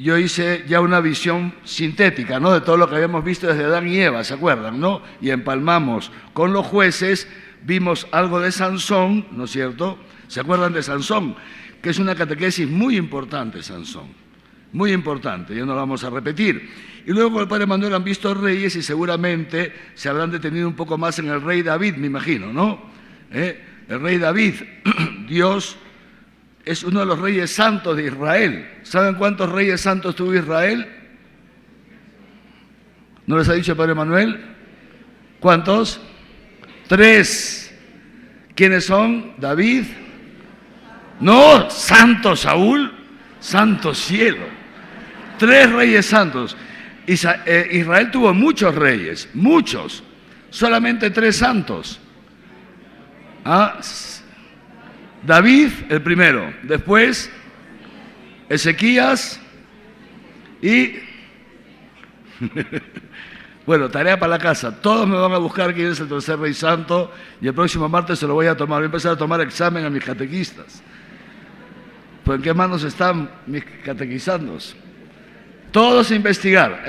yo hice ya una visión sintética, ¿no?, de todo lo que habíamos visto desde Adán y Eva, ¿se acuerdan, no? Y empalmamos con los jueces, vimos algo de Sansón, ¿no es cierto? ¿Se acuerdan de Sansón? Que es una catequesis muy importante, Sansón, muy importante, ya no la vamos a repetir. Y luego con el padre Manuel han visto reyes y seguramente se habrán detenido un poco más en el rey David, me imagino, ¿no? El rey David, Dios es uno de los reyes santos de Israel. ¿Saben cuántos reyes santos tuvo Israel? ¿No les ha dicho el padre Manuel? ¿Cuántos? 3. ¿Quiénes son? David. No, santo Saúl, santo cielo. 3 reyes santos. Israel tuvo muchos reyes, muchos. Solamente 3 santos. David, el primero. Después, Ezequías y... Bueno, tarea para la casa. Todos me van a buscar quién es el tercer rey santo y el próximo martes se lo voy a tomar. Voy a empezar a tomar examen a mis catequistas. ¿Pues en qué manos están mis catequizandos? Todos a investigar,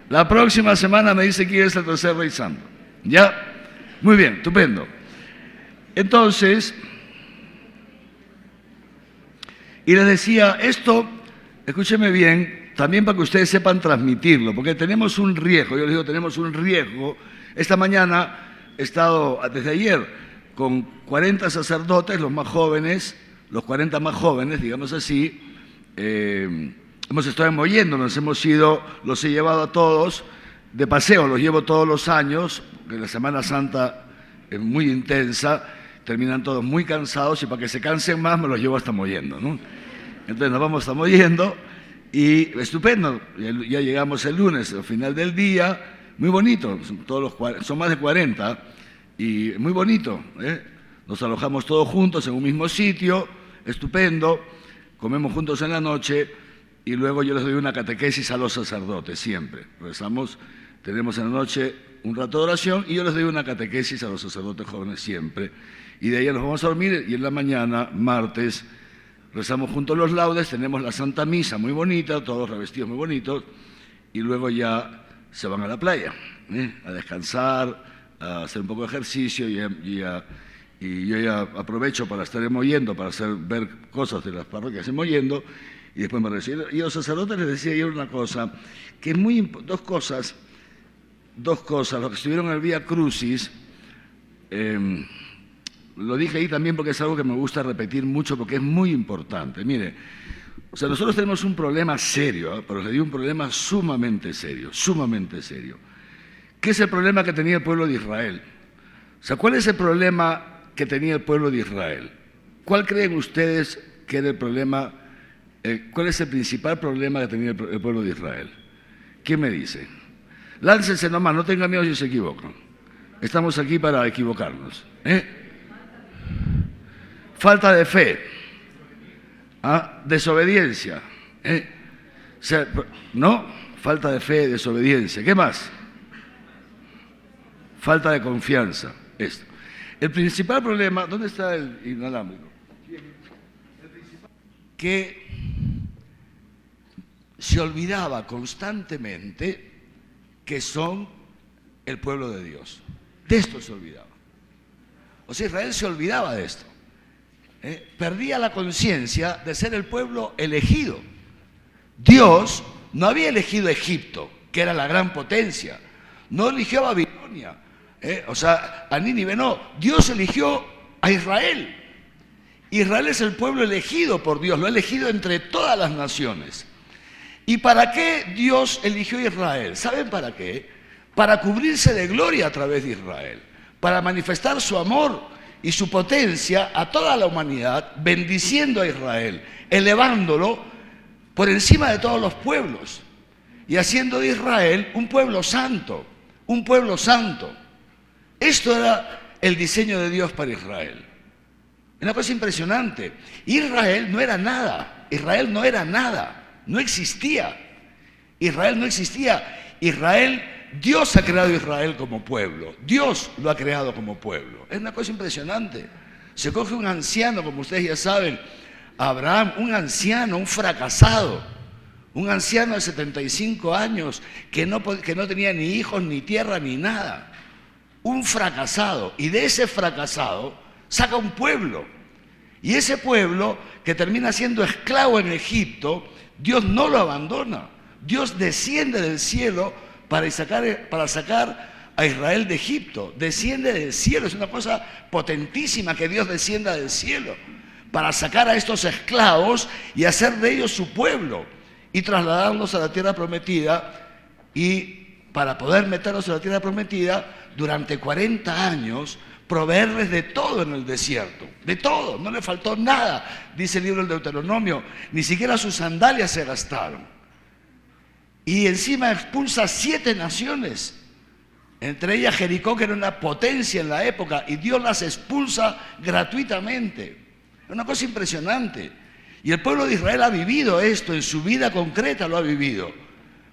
La próxima semana me dice quién es el tercer rey santo. ¿Ya? Muy bien, estupendo. Entonces, y les decía, esto, escúcheme bien, también para que ustedes sepan transmitirlo, porque tenemos un riesgo, yo les digo, tenemos un riesgo. Esta mañana he estado, desde ayer, con 40 sacerdotes, los más jóvenes, los 40 más jóvenes, digamos así, hemos estado moviendo, nos hemos ido, los he llevado a todos, de paseo, los llevo todos los años, porque la Semana Santa es muy intensa, terminan todos muy cansados y para que se cansen más me los llevo hasta Mollendo, ¿no? Entonces nos vamos a Mollendo y estupendo, ya llegamos el lunes, al final del día, muy bonito, son más de 40 y muy bonito, Nos alojamos todos juntos en un mismo sitio, estupendo, comemos juntos en la noche y luego yo les doy una catequesis a los sacerdotes, siempre. Rezamos, tenemos en la noche un rato de oración y yo les doy una catequesis a los sacerdotes jóvenes siempre. Y de ahí nos vamos a dormir y en la mañana, martes, rezamos juntos los laudes, tenemos la Santa Misa muy bonita, todos revestidos muy bonitos, y luego ya se van a la playa, a descansar, a hacer un poco de ejercicio y yo ya aprovecho para estar en Mollendo, para ver cosas de las parroquias en Mollendo, y después me recibo. Y a los sacerdotes les decía yo una cosa, que es muy dos cosas, los que estuvieron en el Vía Crucis, lo dije ahí también porque es algo que me gusta repetir mucho porque es muy importante. Mire, o sea, nosotros tenemos un problema serio, pero les digo un problema sumamente serio, sumamente serio. ¿Qué es el problema que tenía el pueblo de Israel? O sea, ¿cuál es el problema que tenía el pueblo de Israel? ¿Cuál creen ustedes que era el problema? ¿Cuál es el principal problema que tenía el pueblo de Israel? ¿Quién me dice? Láncense nomás, no tengan miedo si se equivocan. Estamos aquí para equivocarnos. Falta de fe, desobediencia, o sea, ¿no? Falta de fe, desobediencia. ¿Qué más? Falta de confianza. Esto. El principal problema, ¿dónde está el inalámbrico? Que se olvidaba constantemente que son el pueblo de Dios. De esto se olvidaba. O sea, Israel se olvidaba de esto. Perdía la conciencia de ser el pueblo elegido. Dios no había elegido Egipto, que era la gran potencia. No eligió a Babilonia, o sea, a Nínive no. Dios eligió a Israel. Israel es el pueblo elegido por Dios, lo ha elegido entre todas las naciones. ¿Y para qué Dios eligió a Israel? ¿Saben para qué? Para cubrirse de gloria a través de Israel, para manifestar su amor y su potencia a toda la humanidad, bendiciendo a Israel, elevándolo por encima de todos los pueblos y haciendo de Israel un pueblo santo, un pueblo santo. Esto era el diseño de Dios para Israel. Una cosa impresionante. Israel no era nada, Israel no era nada, no existía. Israel no existía. Israel, Dios ha creado a Israel como pueblo, Dios lo ha creado como pueblo. Es una cosa impresionante. Se coge un anciano, como ustedes ya saben, Abraham, un anciano, un fracasado, Un anciano de 75 años que no tenía ni hijos, ni tierra, ni nada. Un fracasado. Y de ese fracasado saca un pueblo. Y ese pueblo que termina siendo esclavo en Egipto, Dios no lo abandona. Dios desciende del cielo para sacar a Israel de Egipto. Desciende del cielo. Es una cosa potentísima que Dios descienda del cielo para sacar a estos esclavos y hacer de ellos su pueblo y trasladarlos a la tierra prometida. Y para poder meterlos en la tierra prometida, durante 40 años, proveerles de todo en el desierto. De todo, no le faltó nada, dice el libro del Deuteronomio. Ni siquiera sus sandalias se gastaron. Y encima expulsa 7 naciones, entre ellas Jericó, que era una potencia en la época, y Dios las expulsa gratuitamente. Es una cosa impresionante. Y el pueblo de Israel ha vivido esto, en su vida concreta lo ha vivido.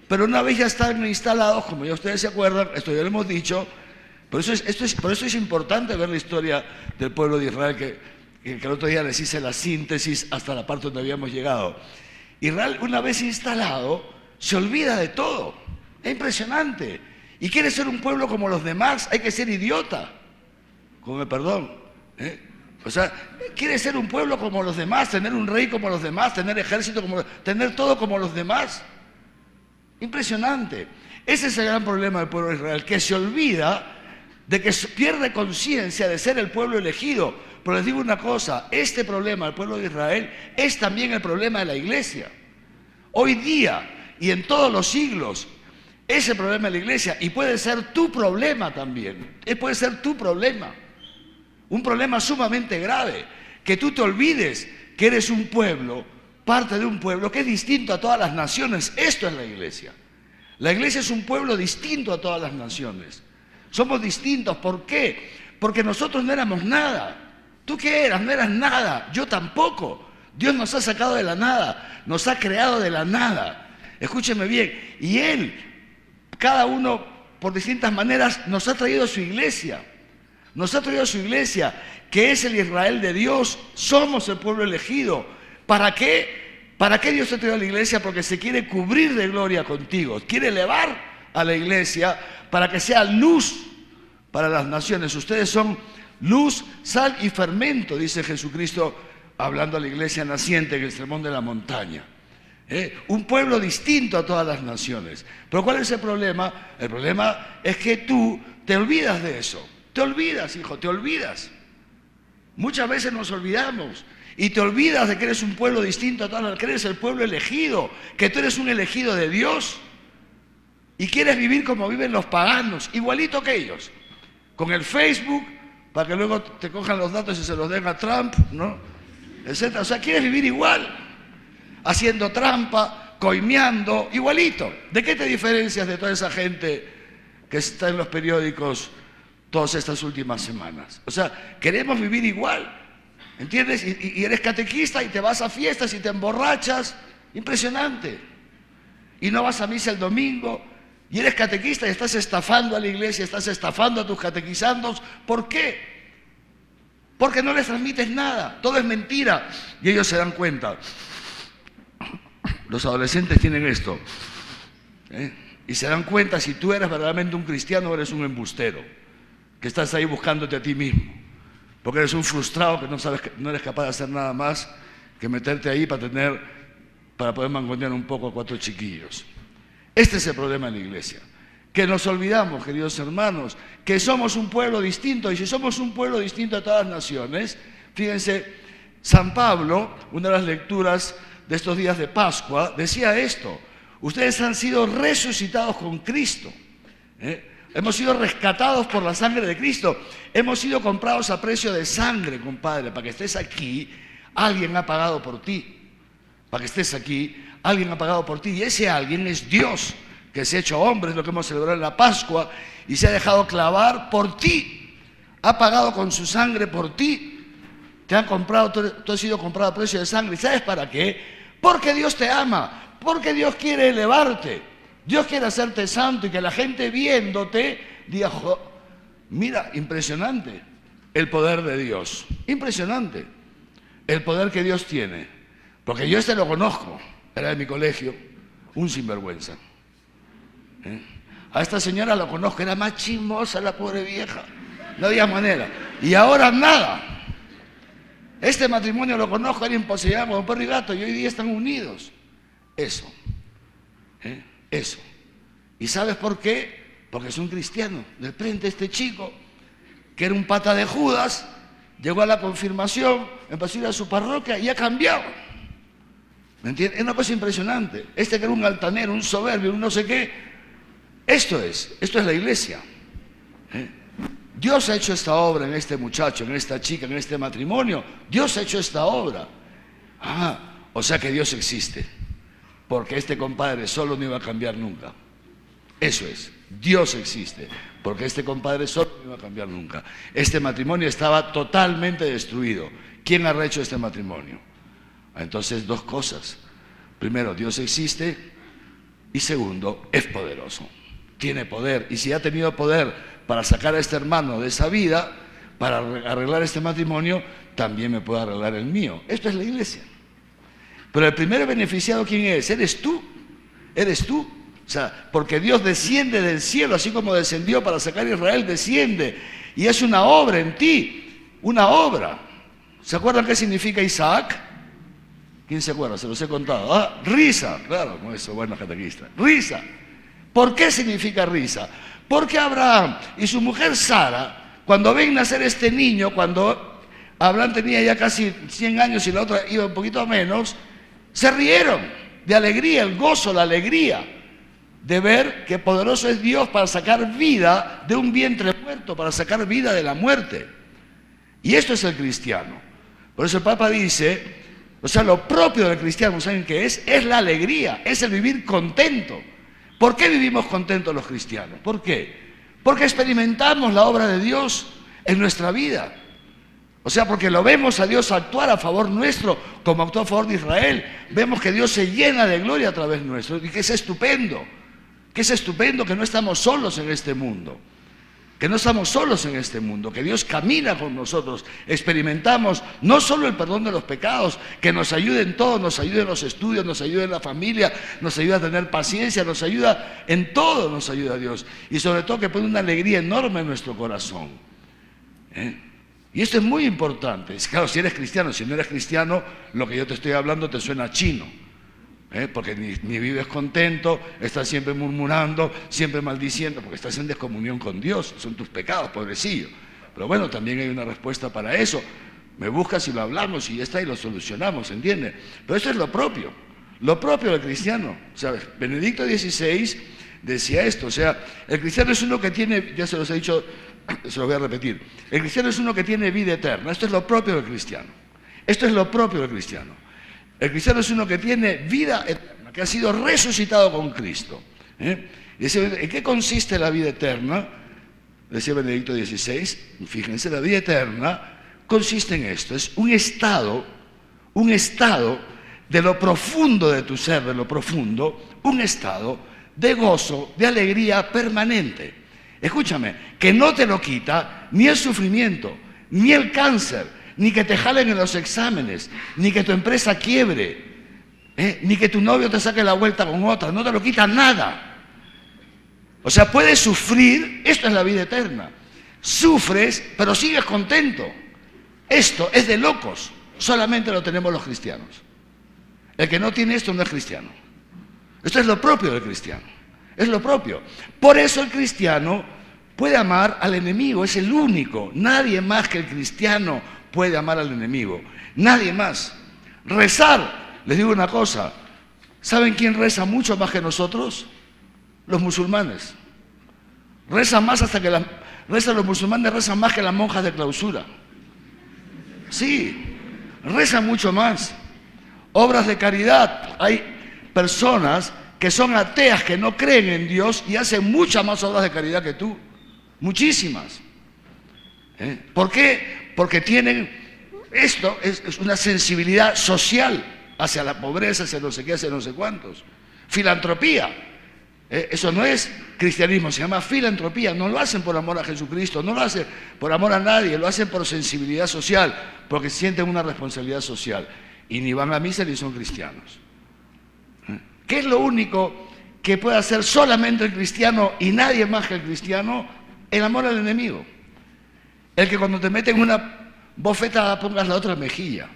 Pero una vez ya están instalados, como ya ustedes se acuerdan, esto ya lo hemos dicho, por eso es importante ver la historia del pueblo de Israel, que el otro día les hice la síntesis hasta la parte donde habíamos llegado. Israel, una vez instalado, se olvida de todo. Es impresionante. Y quiere ser un pueblo como los demás. Hay que ser idiota. Con el perdón. O sea, quiere ser un pueblo como los demás, tener un rey como los demás, tener ejército tener todo como los demás. Impresionante. Ese es el gran problema del pueblo de Israel, que se olvida de que pierde conciencia de ser el pueblo elegido. Pero les digo una cosa, este problema del pueblo de Israel es también el problema de la iglesia. Hoy día y en todos los siglos, es el problema de la iglesia y puede ser tu problema también. Puede ser tu problema. Un problema sumamente grave, que tú te olvides que eres un pueblo, parte de un pueblo que es distinto a todas las naciones. Esto es la iglesia. La iglesia es un pueblo distinto a todas las naciones. Somos distintos. ¿Por qué? Porque nosotros no éramos nada. ¿Tú qué eras? No eras nada. Yo tampoco. Dios nos ha sacado de la nada. Nos ha creado de la nada. Escúcheme bien. Y Él, cada uno por distintas maneras, nos ha traído a su iglesia. Nos ha traído a su iglesia, que es el Israel de Dios. Somos el pueblo elegido. ¿Para qué? ¿Para qué Dios te ha traído a la iglesia? Porque se quiere cubrir de gloria contigo. Quiere elevar a la iglesia para que sea luz para las naciones. Ustedes son luz, sal y fermento, dice Jesucristo, hablando a la iglesia naciente en el sermón de la montaña. Un pueblo distinto a todas las naciones. Pero ¿cuál es el problema? El problema es que tú te olvidas de eso. Te olvidas, hijo, te olvidas. Muchas veces nos olvidamos. Y te olvidas de que eres un pueblo distinto a todas las, que eres el pueblo elegido, que tú eres un elegido de Dios. Y quieres vivir como viven los paganos, igualito que ellos. Con el Facebook, para que luego te cojan los datos y se los den a Trump, ¿no? Etcétera. O sea, quieres vivir igual. Haciendo trampa, coimeando, igualito. ¿De qué te diferencias de toda esa gente que está en los periódicos todas estas últimas semanas? O sea, queremos vivir igual, ¿entiendes? Y eres catequista y te vas a fiestas y te emborrachas, impresionante. Y no vas a misa el domingo, y eres catequista y estás estafando a la iglesia, estás estafando a tus catequizandos. ¿Por qué? Porque no les transmites nada, todo es mentira. Y ellos se dan cuenta. Los adolescentes tienen esto, y se dan cuenta si tú eres verdaderamente un cristiano o eres un embustero, que estás ahí buscándote a ti mismo, porque eres un frustrado que no eres capaz de hacer nada más que meterte ahí para poder mangonear un poco a 4 chiquillos. Este es el problema de la iglesia, que nos olvidamos, queridos hermanos, que somos un pueblo distinto, y si somos un pueblo distinto a todas las naciones, fíjense, San Pablo, una de las lecturas de estos días de Pascua, decía esto: ustedes han sido resucitados con Cristo, hemos sido rescatados por la sangre de Cristo, hemos sido comprados a precio de sangre, compadre. Para que estés aquí, alguien ha pagado por ti. Para que estés aquí, alguien ha pagado por ti, y ese alguien es Dios, que se ha hecho hombre, es lo que hemos celebrado en la Pascua, y se ha dejado clavar por ti, ha pagado con su sangre por ti. Te han comprado, tú has sido comprado a precio de sangre. ¿Y sabes para qué? Porque Dios te ama, porque Dios quiere elevarte, Dios quiere hacerte santo, y que la gente viéndote diga: mira, impresionante el poder de Dios, impresionante el poder que Dios tiene. Porque yo lo conozco, era de mi colegio, un sinvergüenza. A esta señora la conozco, era más chismosa la pobre vieja, no había manera. Y ahora nada. Este matrimonio lo conozco, era imposible, como perro y gato, y hoy día están unidos. Eso. Eso. ¿Y sabes por qué? Porque es un cristiano. De frente este chico, que era un pata de Judas, llegó a la confirmación, empezó a ir a su parroquia y ha cambiado. ¿Me entiendes? Es una cosa impresionante. Este que era un altanero, un soberbio, un no sé qué. Esto es la iglesia. Dios ha hecho esta obra en este muchacho, en esta chica, en este matrimonio. Dios ha hecho esta obra. O sea que Dios existe. Porque este compadre solo no iba a cambiar nunca. Eso es. Dios existe. Porque este compadre solo no iba a cambiar nunca. Este matrimonio estaba totalmente destruido. ¿Quién ha rehecho este matrimonio? Entonces, dos cosas. Primero, Dios existe. Y segundo, es poderoso. Tiene poder. Y si ha tenido poder para sacar a este hermano de esa vida, para arreglar este matrimonio, también me puede arreglar el mío. Esto es la iglesia. Pero el primer beneficiado, ¿quién es? Eres tú. Eres tú. O sea, porque Dios desciende del cielo, así como descendió para sacar a Israel, desciende. Y es una obra en ti. Una obra. ¿Se acuerdan qué significa Isaac? ¿Quién se acuerda? Se los he contado. Risa. Claro, como eso, bueno, catequista. Risa. ¿Por qué significa risa? Porque Abraham y su mujer Sara, cuando ven nacer este niño, cuando Abraham tenía ya casi 100 años y la otra iba un poquito menos, se rieron de alegría, el gozo, la alegría de ver que poderoso es Dios para sacar vida de un vientre muerto, para sacar vida de la muerte. Y esto es el cristiano. Por eso el Papa dice, o sea, lo propio del cristiano, ¿saben qué es? Es la alegría, es el vivir contento. ¿Por qué vivimos contentos los cristianos? ¿Por qué? Porque experimentamos la obra de Dios en nuestra vida. O sea, porque lo vemos a Dios actuar a favor nuestro, como actuó a favor de Israel. Vemos que Dios se llena de gloria a través nuestro y que es estupendo. Que es estupendo que no estamos solos en este mundo. Que no estamos solos en este mundo, que Dios camina con nosotros, experimentamos no solo el perdón de los pecados, que nos ayude en todo, nos ayude en los estudios, nos ayude en la familia, nos ayuda a tener paciencia, nos ayuda en todo, nos ayuda a Dios. Y sobre todo que pone una alegría enorme en nuestro corazón. Y esto es muy importante. Claro, si eres cristiano, si no eres cristiano, lo que yo te estoy hablando te suena chino. Porque ni vives contento, estás siempre murmurando, siempre maldiciendo, porque estás en descomunión con Dios, son tus pecados, pobrecillo. Pero bueno, también hay una respuesta para eso. Me buscas y lo hablamos y ya está y lo solucionamos, ¿entiendes? Pero eso es lo propio del cristiano. ¿Sabes? Benedicto XVI decía esto, o sea, el cristiano es uno que tiene, ya se los he dicho, se los voy a repetir, el cristiano es uno que tiene vida eterna, esto es lo propio del cristiano. Esto es lo propio del cristiano. El cristiano es uno que tiene vida eterna, que ha sido resucitado con Cristo. Y decía, ¿en qué consiste la vida eterna? Decía Benedicto XVI, fíjense, la vida eterna consiste en esto, es un estado de lo profundo de tu ser, de lo profundo, un estado de gozo, de alegría permanente. Escúchame, que no te lo quita ni el sufrimiento, ni el cáncer, ni que te jalen en los exámenes, ni que tu empresa quiebre, ni que tu novio te saque la vuelta con otra, no te lo quita nada. O sea, puedes sufrir, esto es la vida eterna. Sufres, pero sigues contento. Esto es de locos, solamente lo tenemos los cristianos. El que no tiene esto no es cristiano. Esto es lo propio del cristiano, es lo propio. Por eso el cristiano puede amar al enemigo, es el único. Nadie más que el cristiano puede amar al enemigo. Nadie más. Rezar, les digo una cosa, ¿saben quién reza mucho más que nosotros? Los musulmanes. Rezan más hasta que los musulmanes rezan más que las monjas de clausura. Sí, rezan mucho más. Obras de caridad. Hay personas que son ateas, que no creen en Dios y hacen muchas más obras de caridad que tú. Muchísimas. ¿Por qué? Porque tienen, esto es una sensibilidad social hacia la pobreza, hacia no sé qué, hacia no sé cuántos. Filantropía. Eso no es cristianismo, se llama filantropía. No lo hacen por amor a Jesucristo, no lo hacen por amor a nadie, lo hacen por sensibilidad social, porque sienten una responsabilidad social. Y ni van a misa ni son cristianos. ¿Qué es lo único que puede hacer solamente el cristiano y nadie más que el cristiano? El amor al enemigo. El que cuando te meten una bofetada pongas la otra mejilla.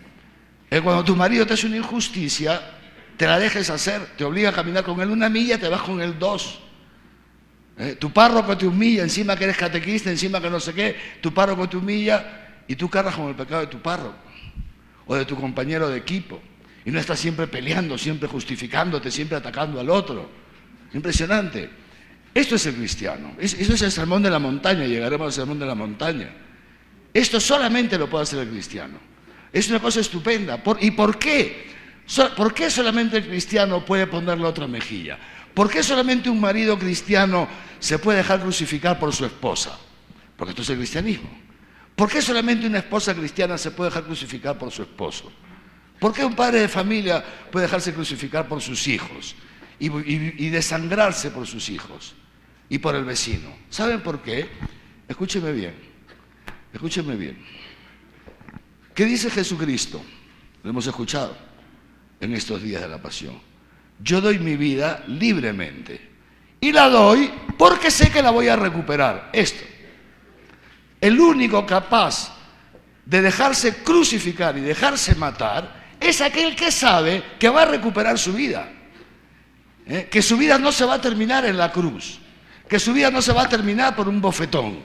El cuando tu marido te hace una injusticia, te la dejes hacer, te obliga a caminar con él 1 milla, te vas con él 2. Tu párroco te humilla, encima que eres catequista, encima que no sé qué, tu párroco te humilla y tú cargas con el pecado de tu párroco o de tu compañero de equipo. Y no estás siempre peleando, siempre justificándote, siempre atacando al otro. Impresionante. Esto es el cristiano. Eso es el sermón de la montaña, llegaremos al sermón de la montaña. Esto solamente lo puede hacer el cristiano. Es una cosa estupenda. ¿Y por qué? ¿Por qué solamente el cristiano puede poner la otra mejilla? ¿Por qué solamente un marido cristiano se puede dejar crucificar por su esposa? Porque esto es el cristianismo. ¿Por qué solamente una esposa cristiana se puede dejar crucificar por su esposo? ¿Por qué un padre de familia puede dejarse crucificar por sus hijos y desangrarse por sus hijos y por el vecino? ¿Saben por qué? Escúcheme bien, escúcheme bien. ¿Qué dice Jesucristo? Lo hemos escuchado en estos días de la pasión. Yo doy mi vida libremente y la doy porque sé que la voy a recuperar. Esto. El único capaz de dejarse crucificar y dejarse matar es aquel que sabe que va a recuperar su vida. Que su vida no se va a terminar en la cruz, que su vida no se va a terminar por un bofetón,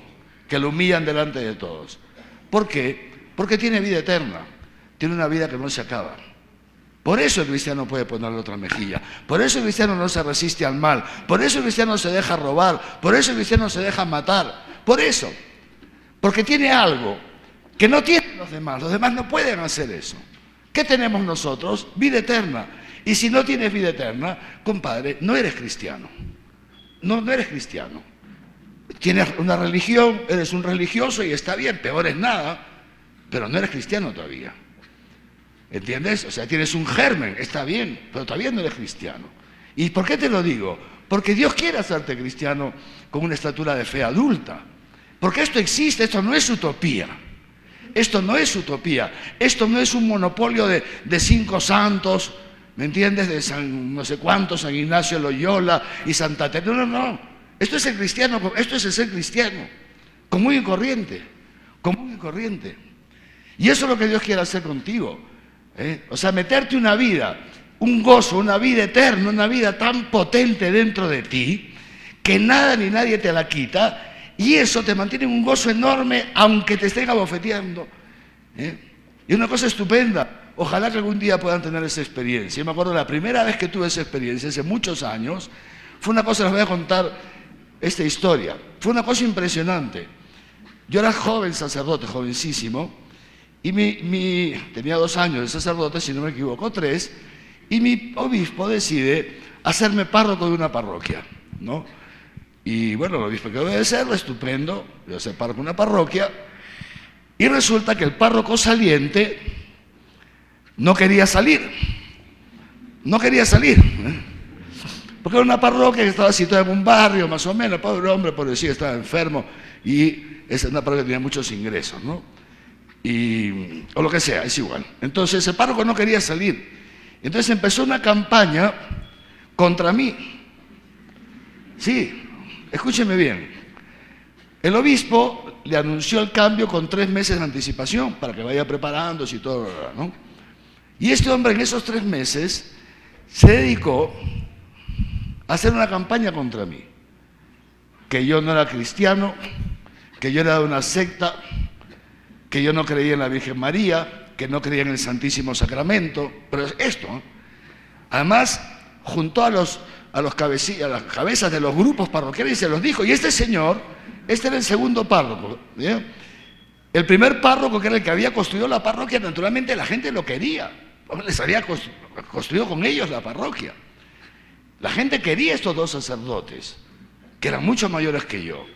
que lo humillan delante de todos. ¿Por qué? Porque tiene vida eterna, tiene una vida que no se acaba. Por eso el cristiano puede ponerle otra mejilla, por eso el cristiano no se resiste al mal, por eso el cristiano se deja robar, por eso el cristiano se deja matar, por eso, porque tiene algo que no tienen los demás no pueden hacer eso. ¿Qué tenemos nosotros? Vida eterna. Y si no tienes vida eterna, compadre, no eres cristiano. No eres cristiano. Tienes una religión, eres un religioso y está bien, peor es nada, pero no eres cristiano todavía. ¿Entiendes? O sea, tienes un germen, está bien, pero todavía no eres cristiano. ¿Y por qué te lo digo? Porque Dios quiere hacerte cristiano con una estatura de fe adulta. Porque esto existe, esto no es utopía. Esto no es utopía. Esto no es un monopolio de 5 santos, ¿me entiendes? De San no sé cuántos, San Ignacio de Loyola y Santa Teresa. No. Esto es el cristiano, esto es el ser cristiano. Común y corriente. Común y corriente. Y eso es lo que Dios quiere hacer contigo. O sea, meterte una vida, un gozo, una vida eterna, una vida tan potente dentro de ti, que nada ni nadie te la quita, y eso te mantiene un gozo enorme, aunque te estén abofeteando. Y una cosa estupenda, ojalá que algún día puedan tener esa experiencia. Yo me acuerdo la primera vez que tuve esa experiencia, hace muchos años, fue una cosa, les voy a contar esta historia, fue una cosa impresionante. Yo era joven sacerdote, jovencísimo, y tenía 2 años de sacerdote, si no me equivoco, 3, y mi obispo decide hacerme párroco de una parroquia, ¿no? Y bueno, el obispo que debe ser, estupendo, voy a ser párroco de una parroquia, y resulta que el párroco saliente no quería salir, porque era una parroquia que estaba situada en un barrio, más o menos, pobre hombre, pobrecito, estaba enfermo, y es una parroquia que tenía muchos ingresos, ¿no? O lo que sea, es igual. Entonces el párroco no quería salir. Entonces empezó una campaña contra mí. Sí, escúcheme bien. El obispo le anunció el cambio con 3 meses de anticipación para que vaya preparándose y todo, ¿no? Y este hombre en esos 3 meses se dedicó a hacer una campaña contra mí. Que yo no era cristiano, que yo era de una secta, que yo no creía en la Virgen María, que no creía en el Santísimo Sacramento, pero esto, ¿eh? Además, juntó a las cabezas de los grupos parroquiales y se los dijo, y este señor, este era el segundo párroco, ¿eh? El primer párroco, que era el que había construido la parroquia, naturalmente la gente lo quería, porque les había construido con ellos la parroquia. La gente quería estos 2 sacerdotes, que eran mucho mayores que yo,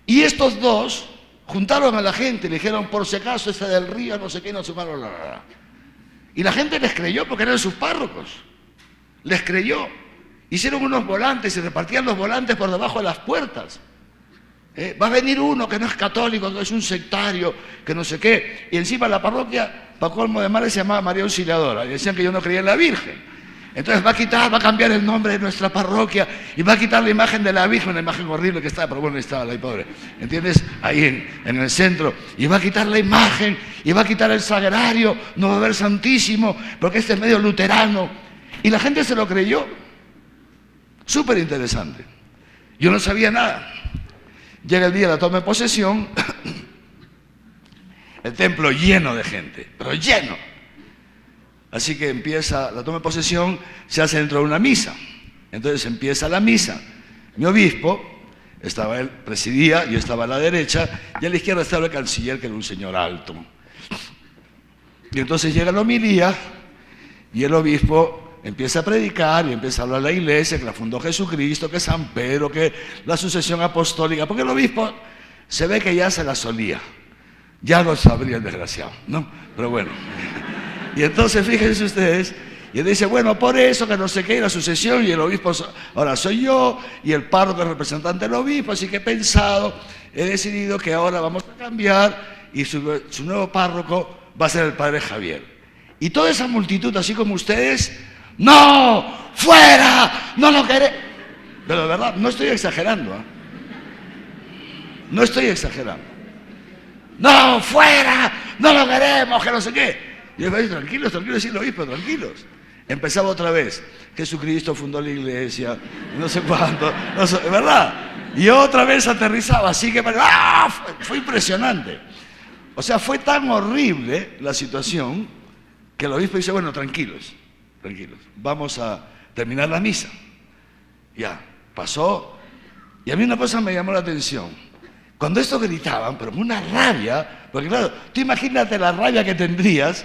y estos 2 juntaron a la gente, le dijeron, por si acaso, ese del río, no sé qué, no sé qué, y la gente les creyó porque eran sus párrocos. Les creyó. Hicieron unos volantes y repartían los volantes por debajo de las puertas. Va a venir uno que no es católico, que es un sectario, que no sé qué. Y encima la parroquia, para colmo de males, se llamaba María Auxiliadora. Y decían que yo no creía en la Virgen. Entonces va a cambiar el nombre de nuestra parroquia y va a quitar la imagen de la Virgen, una imagen horrible que estaba, pero bueno, estaba ahí, pobre, ¿entiendes? Ahí en el centro. Y va a quitar la imagen y va a quitar el sagrario, no va a haber santísimo, porque este es medio luterano. Y la gente se lo creyó. Súper interesante. Yo no sabía nada. Llega el día de la toma de posesión, el templo lleno de gente, pero lleno. Así que empieza la toma de posesión, se hace dentro de una misa. Entonces empieza la misa. Mi obispo, estaba él, presidía, yo estaba a la derecha, y a la izquierda estaba el canciller, que era un señor alto. Y entonces llega la homilía, y el obispo empieza a predicar, y empieza a hablar de la iglesia, que la fundó Jesucristo, que San Pedro, que la sucesión apostólica, porque el obispo se ve que ya se la solía. Ya lo sabría el desgraciado, ¿no? Pero bueno. Y entonces fíjense ustedes, y él dice, bueno, por eso que no sé qué, la sucesión, y el obispo ahora soy yo, y el párroco es representante del obispo, así que he decidido que ahora vamos a cambiar, y su nuevo párroco va a ser el padre Javier. Y toda esa multitud, así como ustedes, ¡no! ¡Fuera! ¡No lo querés! Pero de verdad, no estoy exagerando, ¿eh? No estoy exagerando. ¡No! ¡Fuera! ¡No lo queremos! ¡Que no sé qué! Y yo le digo, tranquilos, sí, el obispo, tranquilos. Empezaba otra vez. Jesucristo fundó la iglesia, no sé cuánto, no sé, ¿verdad? Y otra vez aterrizaba, así que fue impresionante. O sea, fue tan horrible la situación que el obispo dice, bueno, tranquilos, vamos a terminar la misa. Ya, pasó. Y a mí una cosa me llamó la atención. Cuando esto gritaban, pero con una rabia, porque claro, tú imagínate la rabia que tendrías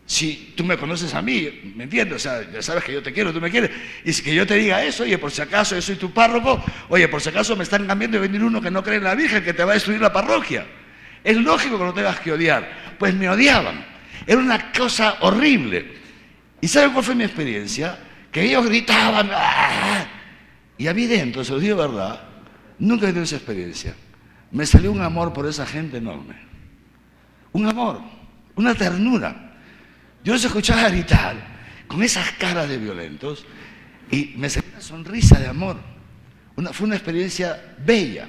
si tú me conoces a mí, ¿me entiendes? O sea, ya sabes que yo te quiero, tú me quieres. Y si que yo te diga eso, oye, por si acaso yo soy tu párroco, oye, por si acaso me están cambiando y venir uno que no cree en la Virgen, que te va a destruir la parroquia. Es lógico que no tengas que odiar. Pues me odiaban. Era una cosa horrible. ¿Y saben cuál fue mi experiencia? Que ellos gritaban, ¡ah! Y a mí dentro, se los digo verdad, nunca he tenido esa experiencia. Me salió un amor por esa gente enorme. Un amor, una ternura. Yo los escuchaba gritar con esas caras de violentos y me salió una sonrisa de amor. Fue una experiencia bella.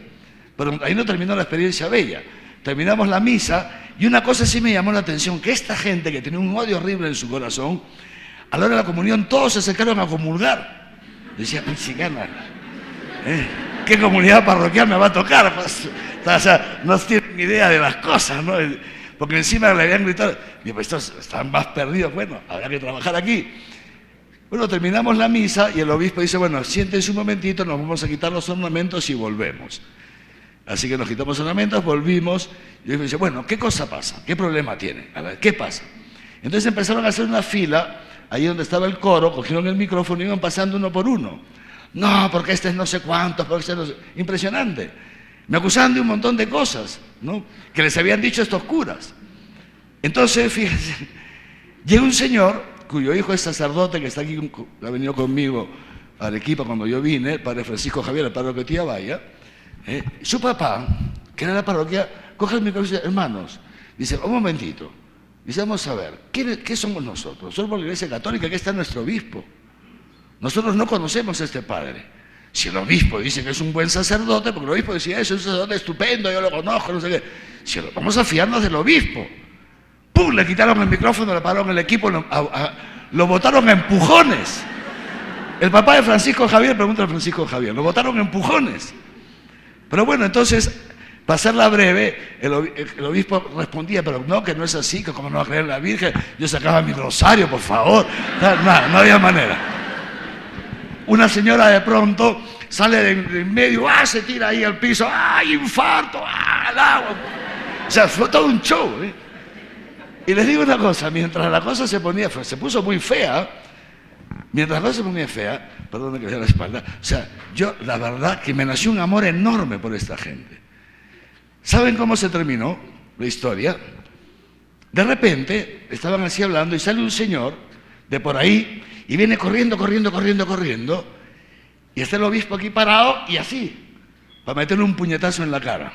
Pero ahí no terminó la experiencia bella. Terminamos la misa y una cosa sí me llamó la atención, que esta gente que tenía un odio horrible en su corazón, a la hora de la comunión todos se acercaron a comulgar. Decía, mexicana, ¿qué comunidad parroquial me va a tocar? O sea, no tienen ni idea de las cosas, ¿no? Porque encima le habían gritado, y pues estos están más perdidos, bueno, habrá que trabajar aquí. Bueno, terminamos la misa y el obispo dice, bueno, siéntense un momentito, nos vamos a quitar los ornamentos y volvemos. Así que nos quitamos ornamentos, volvimos, y el obispo dice, bueno, ¿qué cosa pasa? ¿Qué problema tiene? A ver, ¿qué pasa? Entonces empezaron a hacer una fila, ahí donde estaba el coro, cogieron el micrófono y iban pasando uno por uno. No, porque este es no sé cuántos, porque este no sé... Impresionante. Me acusaban de un montón de cosas, ¿no? Que les habían dicho estos curas. Entonces, fíjense, llega un señor cuyo hijo es sacerdote, que está aquí, ha venido conmigo a Arequipa cuando yo vine, el padre Francisco Javier, el párroco de Tía Vaya. Su papá, que era la parroquia, coge el micrófono y dice, hermanos, dice, un momentito, dice, vamos a ver, ¿qué somos nosotros? Somos la Iglesia Católica, aquí está nuestro obispo. Nosotros no conocemos a este padre. Si el obispo dice que es un buen sacerdote, porque el obispo decía eso, es un sacerdote estupendo, yo lo conozco, no sé qué. Si vamos a fiarnos del obispo. ¡Pum! Le quitaron el micrófono, le pararon el equipo, lo botaron a empujones. El papá de Francisco Javier, pregunta a Francisco Javier, lo botaron a empujones. Pero bueno, entonces, para hacerla breve, el obispo respondía, pero no, que no es así, que como no va a creer en la Virgen, yo sacaba mi rosario, por favor. No había manera. Una señora de pronto sale de en medio, se tira ahí al piso, ¡ay, infarto! ¡Al agua! O sea, fue todo un show, ¿eh? Y les digo una cosa, mientras la cosa se puso muy fea, perdón que me dé la espalda, o sea, yo la verdad que me nació un amor enorme por esta gente. ¿Saben cómo se terminó la historia? De repente, estaban así hablando y sale un señor de por ahí y viene corriendo, y está el obispo aquí parado y así, para meterle un puñetazo en la cara.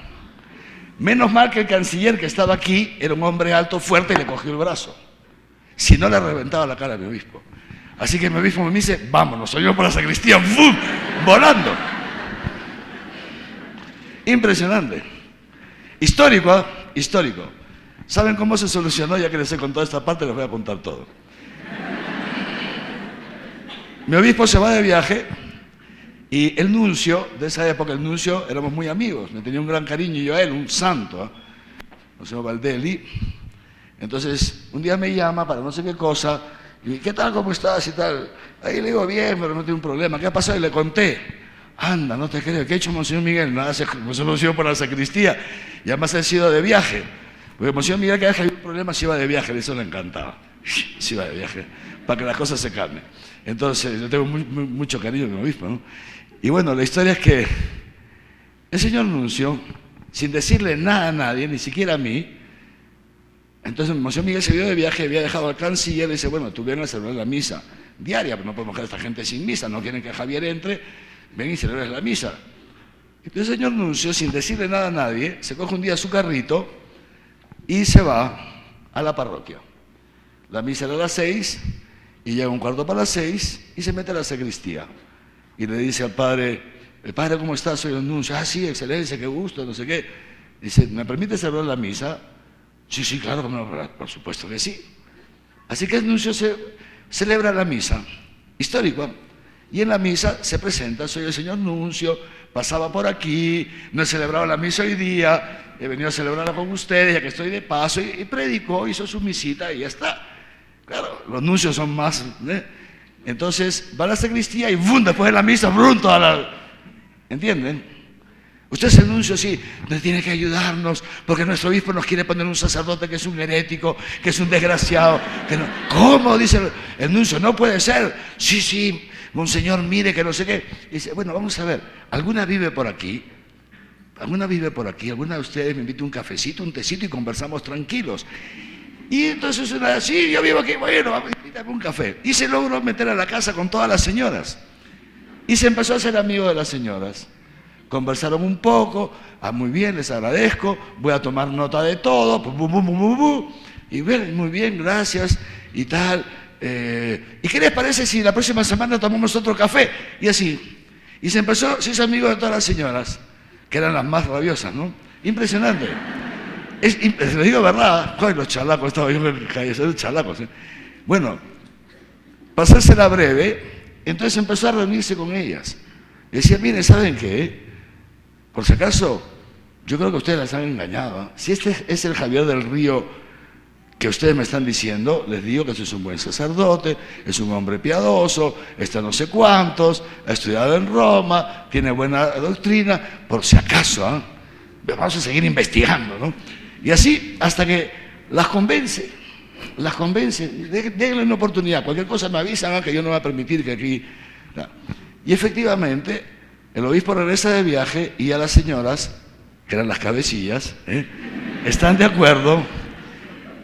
Menos mal que el canciller que estaba aquí era un hombre alto, fuerte, y le cogió el brazo. Si no, le reventaba la cara a mi obispo. Así que mi obispo me dice, vámonos, soy yo por la sacristía, ¡fum!, volando. Impresionante. Histórico, ¿eh? Histórico. ¿Saben cómo se solucionó? Ya que les he contado esta parte, les voy a contar todo. Mi obispo se va de viaje y el nuncio, de esa época, el nuncio, éramos muy amigos, me tenía un gran cariño yo a él, un santo, ¿eh? El señor Valdelli. Entonces, un día me llama para no sé qué cosa, y ¿qué tal, cómo estás y tal? Ahí le digo, bien, pero no tengo un problema. ¿Qué ha pasado? Y le conté. Anda, no te creo. ¿Qué ha hecho Monseñor Miguel? Nada, Monseñor Miguel por la sacristía. Y además ha sido de viaje. Porque Monseñor Miguel, cada vez que había un problema, se iba de viaje. Eso le encantaba. Se iba de viaje, para que las cosas se calmen. Entonces, yo tengo mucho cariño con el obispo, ¿no? Y bueno, la historia es que el señor nuncio, sin decirle nada a nadie, ni siquiera a mí, entonces Monseñor Miguel se vio de viaje, había dejado al canciller y dice, bueno, tú vienes a celebrar la misa diaria, pero no podemos dejar a esta gente sin misa, no quieren que Javier entre, ven y celebres la misa. Entonces el señor nuncio, sin decirle nada a nadie, se coge un día su carrito y se va a la parroquia. La misa era a las 6 y llega un cuarto para las 6 y se mete a la sacristía. Y le dice al padre, el padre, ¿cómo está? Soy el nuncio. Ah, sí, excelencia, qué gusto, no sé qué. Dice, ¿me permite celebrar la misa? Sí, sí, claro, por supuesto que sí. Así que el nuncio celebra la misa, histórico. Y en la misa se presenta, soy el señor nuncio, pasaba por aquí, no he celebrado la misa hoy día, he venido a celebrarla con ustedes, ya que estoy de paso, y predicó, hizo su misita y ya está. Claro, los nuncios son más, ¿eh? Entonces va a la sacristía y ¡bum!, después de la misa, ¡brum!, toda la... ¿Entienden? Usted es el nuncio, sí, nos tiene que ayudarnos, porque nuestro obispo nos quiere poner un sacerdote que es un herético, que es un desgraciado. Que no... ¿Cómo? Dice el nuncio, no puede ser. Sí, sí, monseñor, mire que no sé qué. Dice, bueno, vamos a ver, ¿alguna vive por aquí? ¿Alguna vive por aquí? ¿Alguna de ustedes me invita un cafecito, un tecito y conversamos tranquilos? Y entonces una, sí, yo vivo aquí, bueno, invítame un café. Y se logró meter a la casa con todas las señoras. Y se empezó a hacer amigo de las señoras. Conversaron un poco, muy bien, les agradezco, voy a tomar nota de todo, y bien, muy bien, gracias, y tal. ¿Y qué les parece si la próxima semana tomamos otro café? Y así. Y se hizo amigo de todas las señoras, que eran las más rabiosas, ¿no? Impresionante. Les digo verdad, ¡ay, los chalacos! Estaba yo en calle, los chalacos. Bueno, para hacérsela breve, entonces empezó a reunirse con ellas. Y decía, miren, ¿saben qué? Por si acaso, yo creo que ustedes las han engañado, ¿eh? Si este es el Javier del Río que ustedes me están diciendo, les digo que este es un buen sacerdote, es un hombre piadoso, está no sé cuántos, ha estudiado en Roma, tiene buena doctrina, por si acaso, ¿eh? Vamos a seguir investigando, ¿no? Y así hasta que las convence, denle una oportunidad, cualquier cosa me avisan, ¿no?, que yo no voy a permitir que aquí... No. Y efectivamente... El obispo regresa de viaje y a las señoras, que eran las cabecillas, están de acuerdo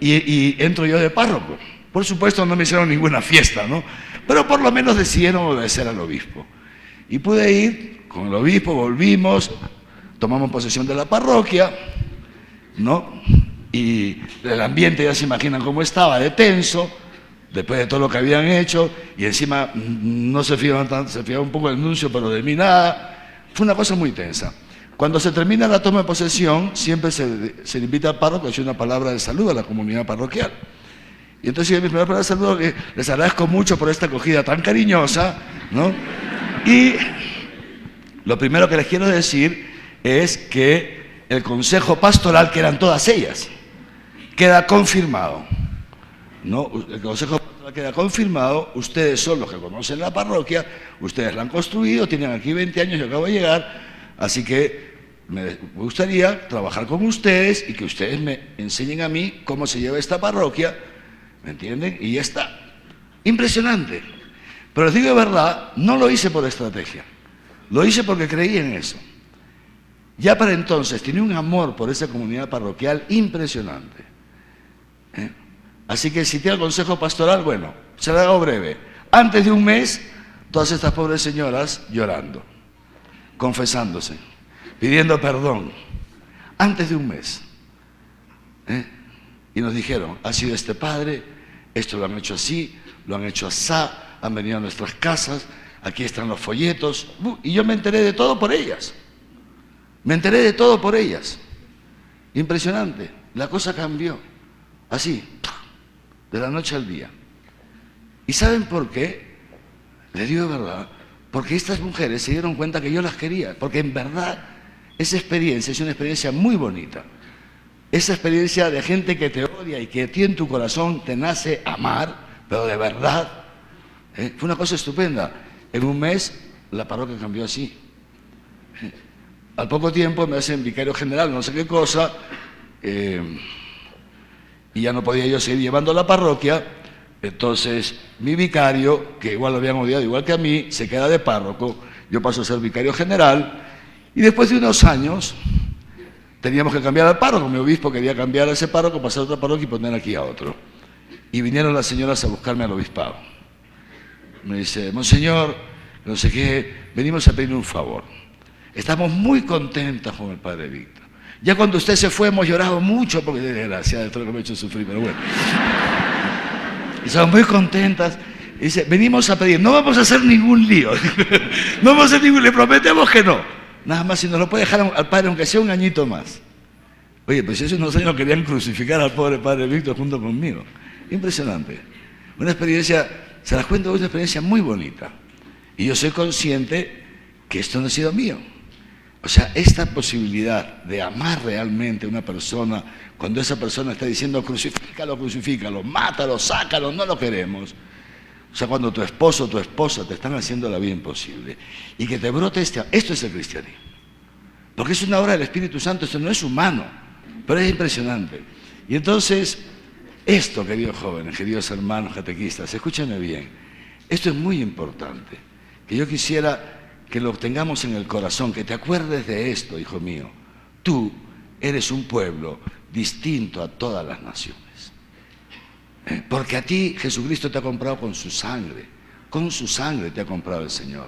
y entro yo de párroco. Por supuesto no me hicieron ninguna fiesta, ¿no? Pero por lo menos decidieron obedecer al obispo. Y pude ir con el obispo, volvimos, tomamos posesión de la parroquia, ¿no? Y el ambiente ya se imaginan cómo estaba, de tenso, después de todo lo que habían hecho, y encima no se fiaban tanto, se fiaba un poco el nuncio, pero de mí nada. Fue una cosa muy tensa. Cuando se termina la toma de posesión, siempre se le invita al párroco a decir una palabra de salud a la comunidad parroquial. Y entonces mi primera palabra de saludo, les agradezco mucho por esta acogida tan cariñosa, ¿no? Y lo primero que les quiero decir es que el consejo pastoral, que eran todas ellas, queda confirmado, ¿no? El consejo pastoral queda confirmado, ustedes son los que conocen la parroquia, ustedes la han construido, tienen aquí 20 años, yo acabo de llegar, así que me gustaría trabajar con ustedes y que ustedes me enseñen a mí cómo se lleva esta parroquia, ¿me entienden? Y ya está. Impresionante. Pero les digo de verdad, no lo hice por estrategia, lo hice porque creí en eso. Ya para entonces tenía un amor por esa comunidad parroquial impresionante. Así que cité al consejo pastoral, bueno, se lo hago breve. Antes de un mes, todas estas pobres señoras llorando, confesándose, pidiendo perdón. Antes de un mes. Y nos dijeron, ha sido este padre, esto lo han hecho así, lo han hecho así, han venido a nuestras casas, aquí están los folletos, y yo me enteré de todo por ellas. Me enteré de todo por ellas. Impresionante, la cosa cambió, así, de la noche al día. ¿Y saben por qué? Les digo de verdad, porque estas mujeres se dieron cuenta que yo las quería, porque en verdad esa experiencia es una experiencia muy bonita. Esa experiencia de gente que te odia y que a ti en tu corazón te nace amar, pero de verdad, fue una cosa estupenda. En un mes la parroquia cambió así. Al poco tiempo me hacen vicario general, no sé qué cosa, y ya no podía yo seguir llevando la parroquia. Entonces mi vicario, que igual lo habían odiado igual que a mí, se queda de párroco, yo paso a ser vicario general, y después de unos años teníamos que cambiar al párroco. Mi obispo quería cambiar a ese párroco, pasar a otra parroquia y poner aquí a otro. Y vinieron las señoras a buscarme al obispado. Me dice, monseñor, no sé qué, venimos a pedir un favor. Estamos muy contentas con el padre Víctor. Ya cuando usted se fue hemos llorado mucho, porque desgracia de todo lo que me ha hecho sufrir, pero bueno. Estamos muy contentas. Y dice, venimos a pedir, no vamos a hacer ningún lío. No vamos a hacer ningún, le prometemos que no. Nada más si nos lo puede dejar al padre, aunque sea un añito más. Oye, pues hace unos años querían crucificar al pobre padre Víctor junto conmigo. Impresionante. Una experiencia, se las cuento, una experiencia muy bonita. Y yo soy consciente que esto no ha sido mío. O sea, esta posibilidad de amar realmente a una persona, cuando esa persona está diciendo crucifícalo, crucifícalo, mátalo, sácalo, no lo queremos. O sea, cuando tu esposo o tu esposa te están haciendo la vida imposible y que te brote esto es el cristianismo. Porque es una obra del Espíritu Santo, esto no es humano, pero es impresionante. Y entonces, esto, queridos jóvenes, queridos hermanos catequistas, escúchenme bien, esto es muy importante, que yo quisiera que lo tengamos en el corazón, que te acuerdes de esto, hijo mío. Tú eres un pueblo distinto a todas las naciones. Porque a ti Jesucristo te ha comprado con su sangre te ha comprado el Señor.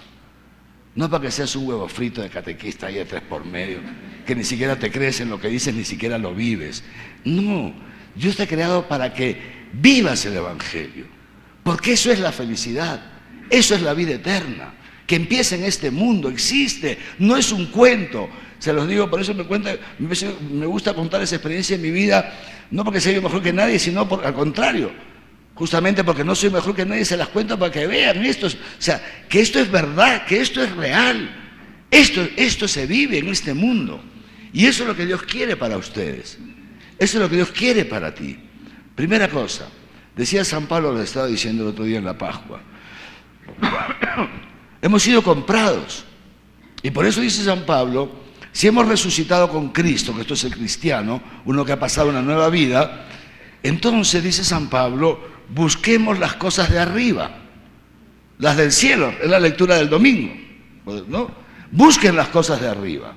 No para que seas un huevo frito de catequista ahí de 3 por medio, que ni siquiera te crees en lo que dices, ni siquiera lo vives. No, Dios te ha creado para que vivas el Evangelio, porque eso es la felicidad, eso es la vida eterna, que empieza en este mundo, existe, no es un cuento. Se los digo, por eso me gusta contar esa experiencia en mi vida, no porque sea yo mejor que nadie, sino al contrario, justamente porque no soy mejor que nadie, se las cuento para que vean esto, o sea, que esto es verdad, que esto es real, esto se vive en este mundo, y eso es lo que Dios quiere para ustedes, eso es lo que Dios quiere para ti. Primera cosa, decía San Pablo, lo estaba diciendo el otro día en la Pascua, hemos sido comprados, y por eso dice San Pablo, si hemos resucitado con Cristo, que esto es el cristiano, uno que ha pasado una nueva vida, entonces, dice San Pablo, busquemos las cosas de arriba, las del cielo, es la lectura del domingo, ¿no? Busquen las cosas de arriba.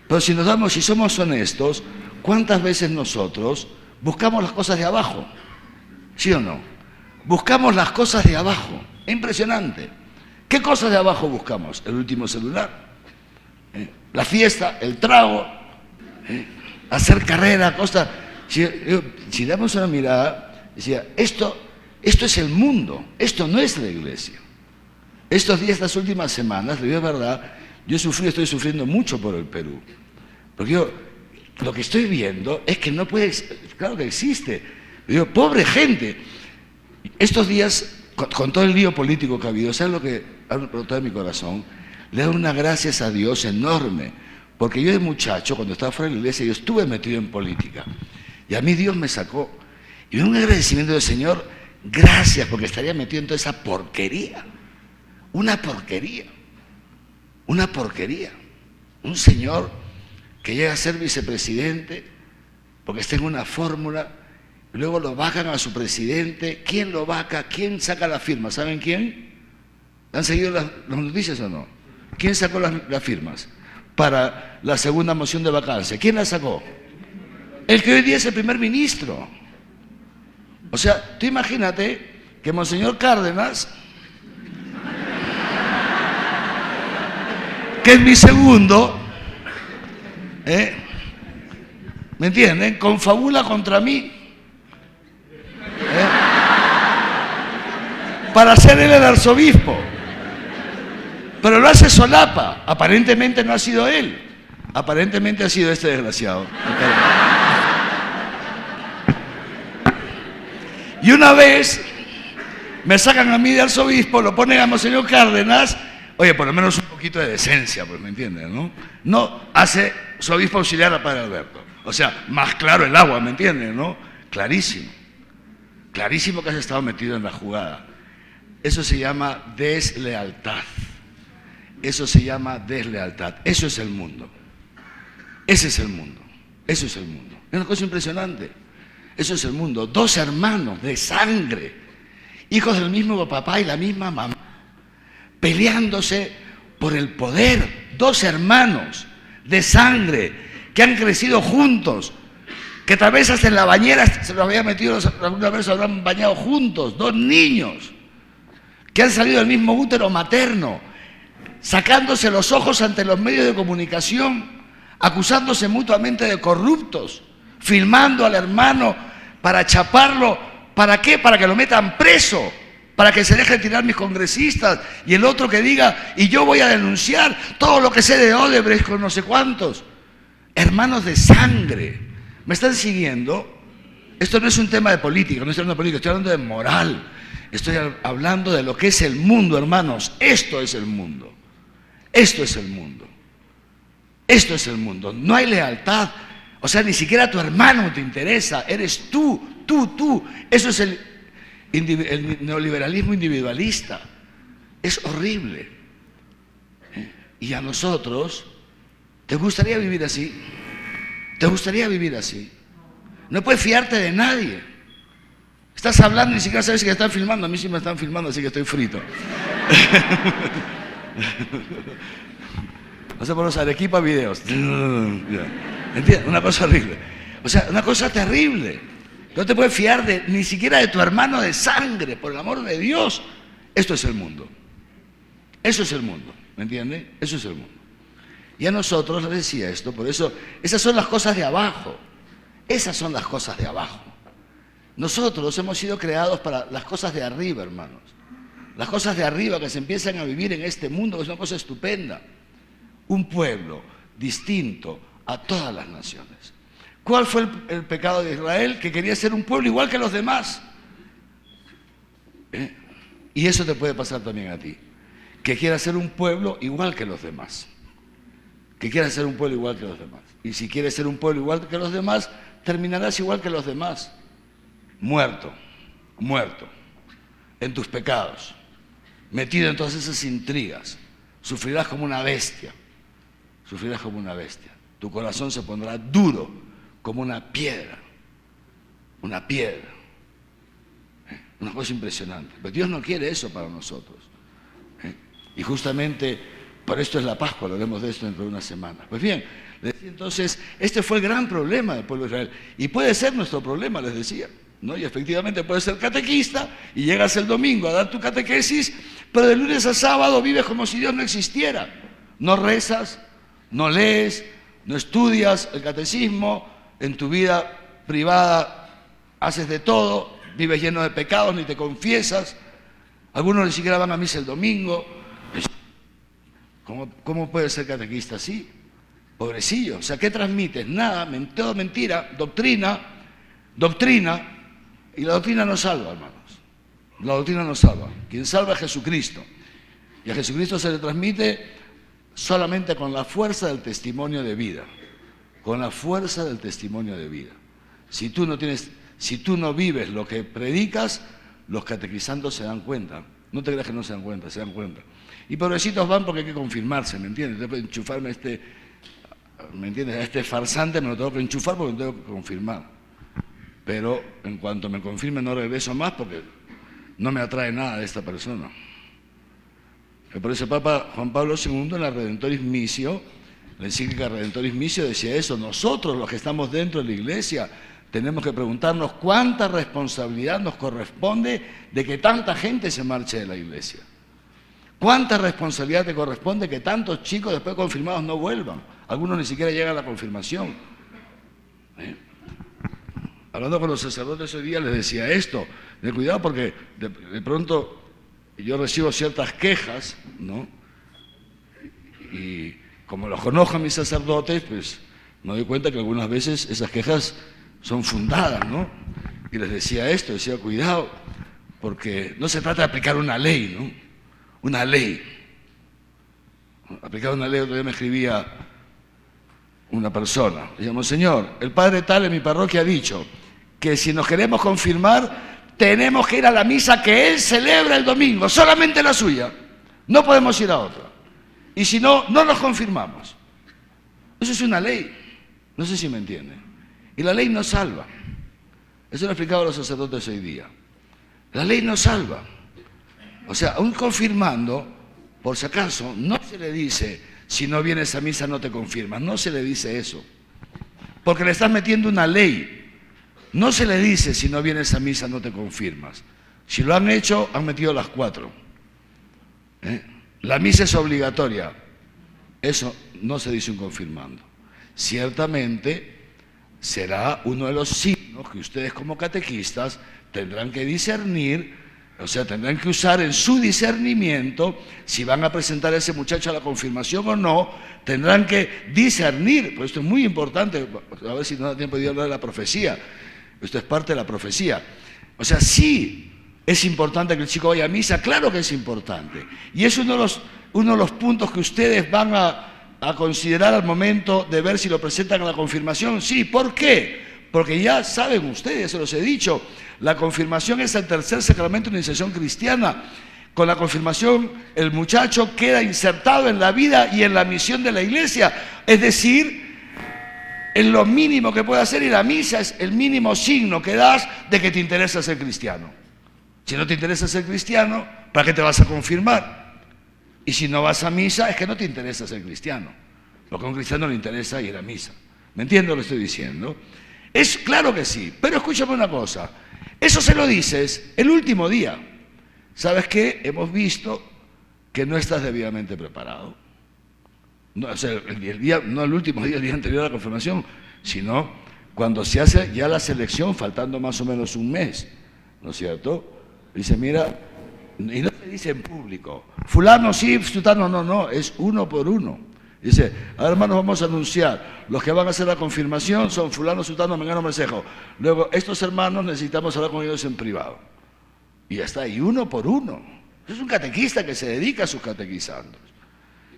Pero si somos honestos, ¿cuántas veces nosotros buscamos las cosas de abajo? ¿Sí o no? Buscamos las cosas de abajo, es impresionante. ¿Qué cosas de abajo buscamos? El último celular. La fiesta, el trago, hacer carrera, cosas. Si damos una mirada, decía, esto es el mundo, esto no es la iglesia. Estos días, estas últimas semanas, le digo la verdad, estoy sufriendo mucho por el Perú. Porque lo que estoy viendo es que no puede, claro que existe. Le digo, pobre gente. Estos días, con todo el lío político que ha habido, ¿sabes lo que ha brotado en mi corazón? Le doy unas gracias a Dios enorme, porque yo de muchacho, cuando estaba fuera de la iglesia, yo estuve metido en política, y a mí Dios me sacó, y un agradecimiento del Señor, gracias, porque estaría metido en toda esa porquería, una porquería, un señor que llega a ser vicepresidente, porque está en una fórmula, y luego lo vacan a su presidente. ¿Quién lo vaca? ¿Quién saca la firma? ¿Saben quién? ¿Han seguido las noticias o no? ¿Quién sacó las firmas para la segunda moción de vacancia? ¿Quién la sacó? El que hoy día es el primer ministro. O sea, tú imagínate que Monseñor Cárdenas, que es mi segundo, ¿me entienden? Confabula contra mí. para ser él el arzobispo. Pero lo hace solapa. Aparentemente no ha sido él. Aparentemente ha sido este desgraciado. Y una vez me sacan a mí de arzobispo, lo ponen a Monseñor Cárdenas. Oye, por lo menos un poquito de decencia, pues, ¿me entiendes? No hace su obispo auxiliar a Padre Alberto. O sea, más claro el agua, ¿me entiendes? ¿No? Clarísimo. Clarísimo que has estado metido en la jugada. Eso se llama deslealtad. Eso se llama deslealtad. Eso es el mundo. Ese es el mundo. Eso es el mundo. Es una cosa impresionante. Eso es el mundo. Dos hermanos de sangre, hijos del mismo papá y la misma mamá, peleándose por el poder. Dos hermanos de sangre que han crecido juntos, que tal vez hasta en la bañera se los había metido, alguna vez se habrán bañado juntos. Dos niños que han salido del mismo útero materno, sacándose los ojos ante los medios de comunicación, acusándose mutuamente de corruptos, filmando al hermano para chaparlo. ¿Para qué? Para que lo metan preso, para que se dejen tirar mis congresistas, y el otro que diga, y yo voy a denunciar todo lo que sé de Odebrecht con no sé cuántos. Hermanos de sangre, ¿me están siguiendo? Esto no es un tema de política, no estoy hablando de política, estoy hablando de moral. Estoy hablando de lo que es el mundo, hermanos. Esto es el mundo. Esto es el mundo. Esto es el mundo. No hay lealtad. O sea, ni siquiera tu hermano te interesa. Eres tú. Eso es el neoliberalismo individualista. Es horrible. Y a nosotros, ¿te gustaría vivir así? ¿Te gustaría vivir así? No puedes fiarte de nadie. Estás hablando y ni siquiera sabes si te están filmando. A mí sí me están filmando, así que estoy frito. O sea, por los Arequipa videos. ¿Entiendes? Una cosa horrible. O sea, una cosa terrible. No te puedes fiar ni siquiera de tu hermano de sangre, por el amor de Dios. Esto es el mundo. Eso es el mundo. ¿Me entiendes? Eso es el mundo. Y a nosotros les decía esto, por eso, esas son las cosas de abajo. Esas son las cosas de abajo. Nosotros hemos sido creados para las cosas de arriba, hermanos. Las cosas de arriba que se empiezan a vivir en este mundo, que es una cosa estupenda. Un pueblo distinto a todas las naciones. ¿Cuál fue el pecado de Israel? Que quería ser un pueblo igual que los demás. Y eso te puede pasar también a ti. Que quieras ser un pueblo igual que los demás. Que quieras ser un pueblo igual que los demás. Y si quieres ser un pueblo igual que los demás, terminarás igual que los demás. Muerto, en tus pecados, metido en todas esas intrigas. Sufrirás como una bestia. Sufrirás como una bestia. Tu corazón se pondrá duro como una piedra. Una piedra. Una cosa impresionante. Pero Dios no quiere eso para nosotros. Y justamente por esto es la Pascua, hablaremos de esto dentro de una semana. Pues bien, les decía entonces, este fue el gran problema del pueblo de Israel. Y puede ser nuestro problema, les decía. ¿No? Y efectivamente puedes ser catequista y llegas el domingo a dar tu catequesis, pero de lunes a sábado vives como si Dios no existiera. No rezas, no lees, no estudias el catecismo, en tu vida privada haces de todo, vives lleno de pecados, ni te confiesas, algunos ni siquiera van a misa el domingo. ¿Cómo puedes ser catequista así? Pobrecillo. O sea, ¿qué transmites? Nada, todo mentira, doctrina, y la doctrina no salva, hermanos. La doctrina no salva. Quien salva es Jesucristo. Y a Jesucristo se le transmite solamente con la fuerza del testimonio de vida. Con la fuerza del testimonio de vida. Si tú no vives lo que predicas, los catequizandos se dan cuenta. No te creas que no se dan cuenta, se dan cuenta. Y pobrecitos van porque hay que confirmarse, ¿me entiendes? Tengo que enchufarme ¿me entiendes? A este farsante me lo tengo que enchufar porque lo tengo que confirmar. Pero en cuanto me confirme no regreso más porque no me atrae nada de esta persona. Por eso el Papa Juan Pablo II en la Redentoris Missio, la encíclica Redentoris Missio decía eso: nosotros los que estamos dentro de la Iglesia tenemos que preguntarnos cuánta responsabilidad nos corresponde de que tanta gente se marche de la Iglesia. ¿Cuánta responsabilidad te corresponde que tantos chicos después confirmados no vuelvan? Algunos ni siquiera llegan a la confirmación. Hablando con los sacerdotes hoy día les decía esto, de cuidado porque de pronto yo recibo ciertas quejas, ¿no? Y como los conozco a mis sacerdotes, pues me doy cuenta que algunas veces esas quejas son fundadas, ¿no? Y les decía esto, decía, cuidado, porque no se trata de aplicar una ley, ¿no? Una ley. Aplicar una ley, otro día me escribía una persona, decíamos, señor, el padre tal en mi parroquia ha dicho que si nos queremos confirmar, tenemos que ir a la misa que él celebra el domingo, solamente la suya, no podemos ir a otra. Y si no, no nos confirmamos. Eso es una ley, no sé si me entienden. Y la ley no salva. Eso lo he explicado a los sacerdotes hoy día. La ley no salva. O sea, a un confirmando, por si acaso, no se le dice, si no vienes a misa no te confirmas. No se le dice eso. Porque le estás metiendo una ley. No se le dice, si no vienes a misa no te confirmas. Si lo han hecho, han metido las 4. La misa es obligatoria. Eso no se dice un confirmando. Ciertamente será uno de los signos que ustedes como catequistas tendrán que discernir, o sea, tendrán que usar en su discernimiento, si van a presentar a ese muchacho a la confirmación o no, tendrán que discernir, pues esto es muy importante, a ver si no da tiempo de hablar de la profecía, esto es parte de la profecía. O sea, sí es importante que el chico vaya a misa, claro que es importante, y es uno de los puntos que ustedes van a considerar al momento de ver si lo presentan a la confirmación. Sí, ¿por qué? Porque ya saben ustedes, se los he dicho, la confirmación es el tercer sacramento de la iniciación cristiana. Con la confirmación el muchacho queda insertado en la vida y en la misión de la iglesia, es decir, en lo mínimo que puede hacer, y la misa es el mínimo signo que das de que te interesa ser cristiano. Si no te interesa ser cristiano, ¿para qué te vas a confirmar? Y si no vas a misa, es que no te interesa ser cristiano. Porque a un cristiano le interesa ir a misa. ¿Me entiendes lo que estoy diciendo? Es claro que sí, pero escúchame una cosa. Eso se lo dices el último día. ¿Sabes qué? Hemos visto que no estás debidamente preparado. No, o sea, no el último día, el día anterior a la confirmación, sino cuando se hace ya la selección, faltando más o menos un mes. ¿No es cierto? Dice, mira, y no se dice en público, fulano sí, sutano no, es uno por uno. Dice, a ver, hermanos, vamos a anunciar, los que van a hacer la confirmación son fulano, sutano, mengano, mencejo. Luego, estos hermanos necesitamos hablar con ellos en privado. Y ya está, y uno por uno. Es un catequista que se dedica a sus catequizandos.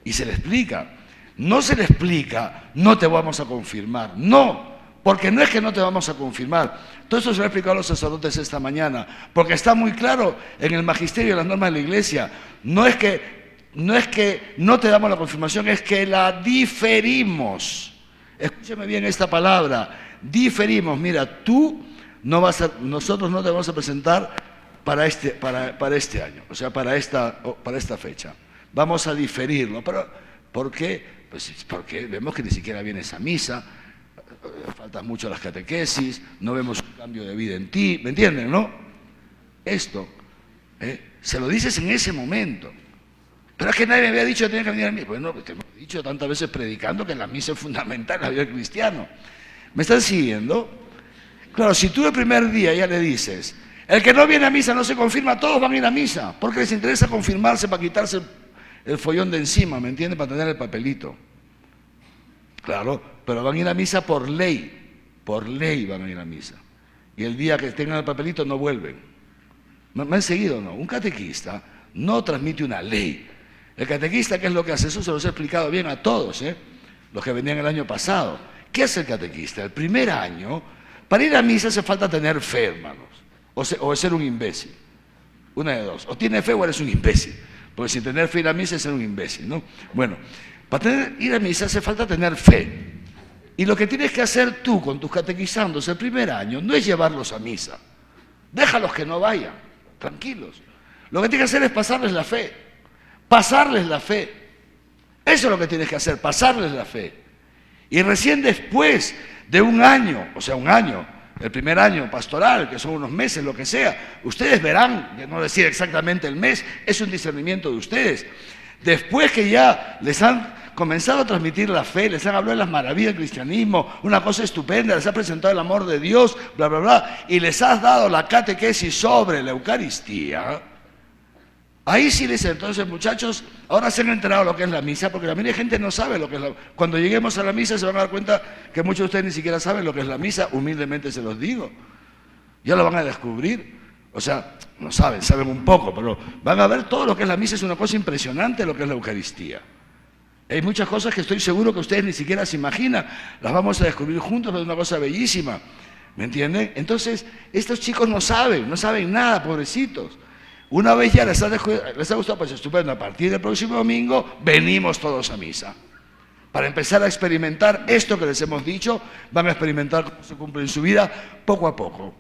Y se le explica. No se le explica, no te vamos a confirmar, no. Porque no es que no te vamos a confirmar. Todo eso se lo he explicado a los sacerdotes esta mañana. Porque está muy claro en el magisterio y las normas de la iglesia. No es que no te damos la confirmación, es que la diferimos. Escúcheme bien esta palabra. Diferimos. Mira, nosotros no te vamos a presentar para este año. O sea, para esta fecha. Vamos a diferirlo. Pero, ¿por qué? Pues porque vemos que ni siquiera vienes a misa. Faltan mucho las catequesis, no vemos un cambio de vida en ti, ¿me entienden, no? Esto, se lo dices en ese momento. Pero es que nadie me había dicho que tenía que venir a misa. Bueno, te hemos dicho tantas veces predicando que la misa es fundamental en la vida del cristiano. ¿Me están siguiendo? Claro, si tú el primer día ya le dices, el que no viene a misa no se confirma, todos van a ir a misa, porque les interesa confirmarse para quitarse el follón de encima, ¿me entienden? Para tener el papelito. Claro, pero van a ir a misa por ley van a ir a misa. Y el día que tengan el papelito no vuelven. ¿Me han seguido o no? Un catequista no transmite una ley. El catequista, ¿qué es lo que hace? Eso se los he explicado bien a todos, los que venían el año pasado. ¿Qué hace el catequista? El primer año, para ir a misa hace falta tener fe, hermanos, o ser un imbécil. Una de dos, o tiene fe o eres un imbécil, porque sin tener fe ir a misa es ser un imbécil, ¿no? Bueno, para ir a misa hace falta tener fe. Y lo que tienes que hacer tú con tus catequizandos el primer año no es llevarlos a misa. Déjalos que no vayan, tranquilos. Lo que tienes que hacer es pasarles la fe. Pasarles la fe. Eso es lo que tienes que hacer, pasarles la fe. Y recién después de un año, o sea, un año, el primer año pastoral, que son unos meses, lo que sea, ustedes verán, de no decir exactamente el mes, es un discernimiento de ustedes. Después que ya les han comenzado a transmitir la fe, les han hablado de las maravillas del cristianismo, una cosa estupenda, les ha presentado el amor de Dios, y les has dado la catequesis sobre la Eucaristía, Ahí sí les entonces, muchachos, ahora se han enterado lo que es la misa, porque la mayoría de gente no sabe lo que es la... Cuando lleguemos a la misa se van a dar cuenta que muchos de ustedes ni siquiera saben lo que es la misa, humildemente se los digo. Ya lo van a descubrir. O sea, no saben, saben un poco, pero van a ver todo lo que es la misa, es una cosa impresionante lo que es la Eucaristía. Hay muchas cosas que estoy seguro que ustedes ni siquiera se imaginan, las vamos a descubrir juntos, pero es una cosa bellísima, ¿me entienden? Entonces, estos chicos no saben nada, pobrecitos. Una vez ya les ha gustado, pues estupendo, a partir del próximo domingo venimos todos a misa. Para empezar a experimentar esto que les hemos dicho, van a experimentar cómo se cumple en su vida poco a poco.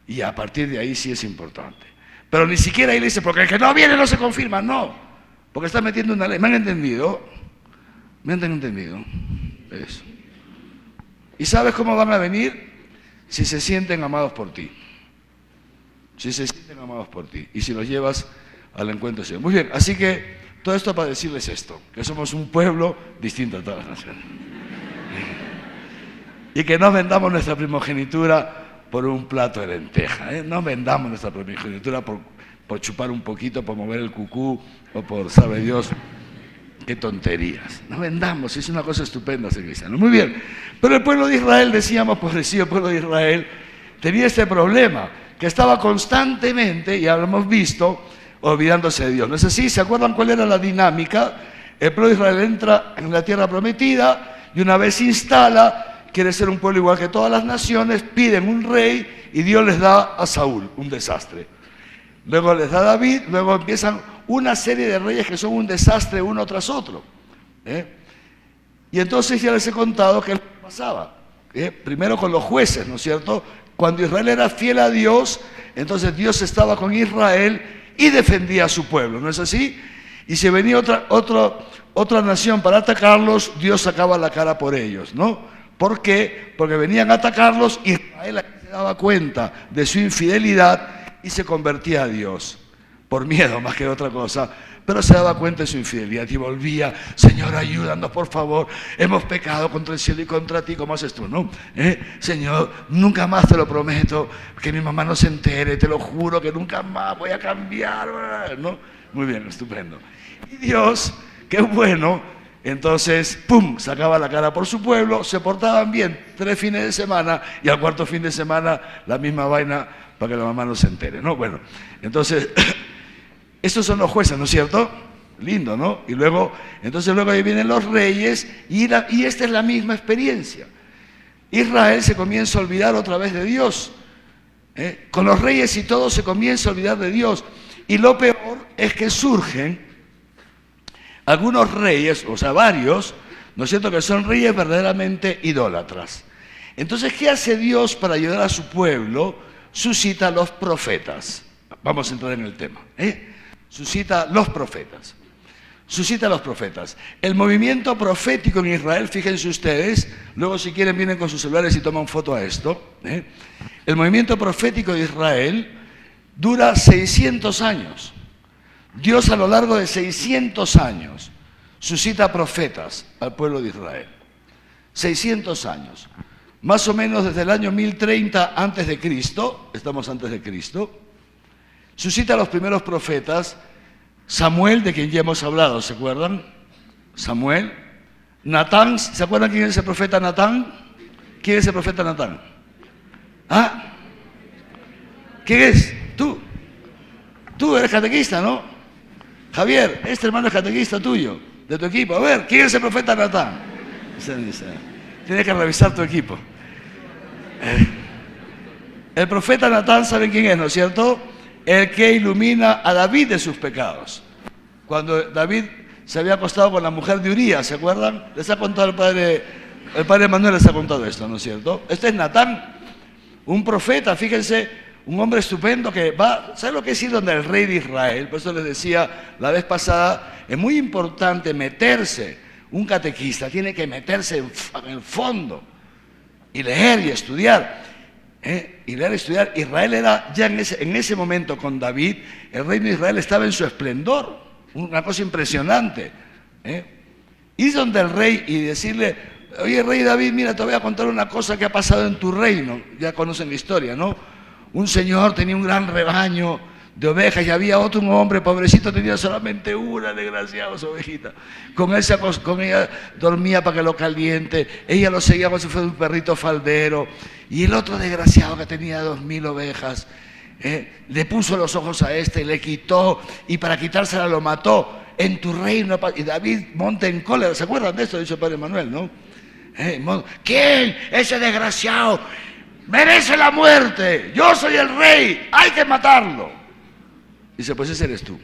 Y a partir de ahí sí es importante. Pero ni siquiera ahí le dice, porque el que no viene no se confirma, no. Porque está metiendo una ley. ¿Me han entendido? ¿Me han entendido? Eso. ¿Y sabes cómo van a venir? Si se sienten amados por ti. Si se sienten amados por ti. Y si los llevas al encuentro Señor. Muy bien, así que todo esto para decirles esto, que somos un pueblo distinto a todas las naciones. Y que no vendamos nuestra primogenitura por un plato de lenteja, ¿eh? No vendamos nuestra primogenitura por chupar un poquito, por mover el cucú o por, sabe Dios, qué tonterías. No vendamos, es una cosa estupenda ser cristiano. Muy bien, pero el pueblo de Israel, decíamos, pobrecito el pueblo de Israel, tenía este problema, que estaba constantemente, ya lo hemos visto, olvidándose de Dios. ¿No es así? ¿Se acuerdan cuál era la dinámica? El pueblo de Israel entra en la tierra prometida y una vez se instala, quiere ser un pueblo igual que todas las naciones, piden un rey y Dios les da a Saúl, un desastre. Luego les da a David, luego empiezan una serie de reyes que son un desastre uno tras otro. Y entonces ya les he contado qué pasaba. Primero con los jueces, ¿no es cierto? Cuando Israel era fiel a Dios, entonces Dios estaba con Israel y defendía a su pueblo, ¿no es así? Y si venía otra nación para atacarlos, Dios sacaba la cara por ellos, ¿no? ¿Por qué? Porque venían a atacarlos y Israel se daba cuenta de su infidelidad y se convertía a Dios, por miedo más que otra cosa, pero se daba cuenta de su infidelidad y volvía, Señor, ayúdanos por favor, hemos pecado contra el cielo y contra ti, ¿cómo haces tú, no? Señor, nunca más te lo prometo, que mi mamá no se entere, te lo juro que nunca más voy a cambiar, ¿no? Muy bien, estupendo. Y Dios, qué bueno. Entonces, ¡pum!, sacaba la cara por su pueblo, se portaban bien 3 fines de semana y al 4.º fin de semana la misma vaina para que la mamá no se entere, ¿no? Bueno, entonces, estos son los jueces, ¿no es cierto? Lindo, ¿no? Y luego ahí vienen los reyes y esta es la misma experiencia. Israel se comienza a olvidar otra vez de Dios. Con los reyes y todo se comienza a olvidar de Dios. Y lo peor es que surgen algunos reyes, o sea, varios, ¿no es cierto?, que son reyes verdaderamente idólatras. Entonces, ¿qué hace Dios para ayudar a su pueblo? Suscita a los profetas. Vamos a entrar en el tema. Suscita los profetas. Suscita a los profetas. El movimiento profético en Israel, fíjense ustedes, luego si quieren vienen con sus celulares y toman foto a esto. El movimiento profético de Israel dura 600 años. Dios a lo largo de 600 años suscita profetas al pueblo de Israel. 600 años. Más o menos desde el año 1030 antes de Cristo, estamos antes de Cristo, suscita a los primeros profetas. Samuel, de quien ya hemos hablado, ¿se acuerdan? Samuel. Natán, ¿se acuerdan quién es el profeta Natán? ¿Quién es el profeta Natán? ¿Ah? ¿Quién es? Tú. Tú eres catequista, ¿no? Javier, este hermano es catequista tuyo, de tu equipo. A ver, ¿quién es el profeta Natán? Tienes que revisar tu equipo. El profeta Natán, ¿saben quién es, no es cierto? El que ilumina a David de sus pecados. Cuando David se había acostado con la mujer de Urías, ¿se acuerdan? Les ha contado el padre Manuel les ha contado esto, ¿no es cierto? Este es Natán, un profeta, fíjense, un hombre estupendo que va, ¿sabe lo que es ir donde el rey de Israel? Por eso les decía la vez pasada, es muy importante meterse, un catequista tiene que meterse en el fondo y leer y estudiar. Y leer y estudiar. Israel era ya en ese momento con David, el reino de Israel estaba en su esplendor, una cosa impresionante. Ir donde el rey y decirle, oye rey David, mira, te voy a contar una cosa que ha pasado en tu reino, ya conocen la historia, ¿no? Un señor tenía un gran rebaño de ovejas, y había otro, un hombre pobrecito, tenía solamente una, desgraciada su ovejita. Con ella dormía para que lo caliente, ella lo seguía como si fuera un perrito faldero, y el otro desgraciado que tenía 2000 ovejas, le puso los ojos a este, le quitó, y para quitársela lo mató. En tu reino, y David monta en cólera. ¿Se acuerdan de esto? Dice el padre Manuel, ¿no? ¿Quién? Ese desgraciado merece la muerte. Yo soy el rey, hay que matarlo. Dice, pues ese eres tú.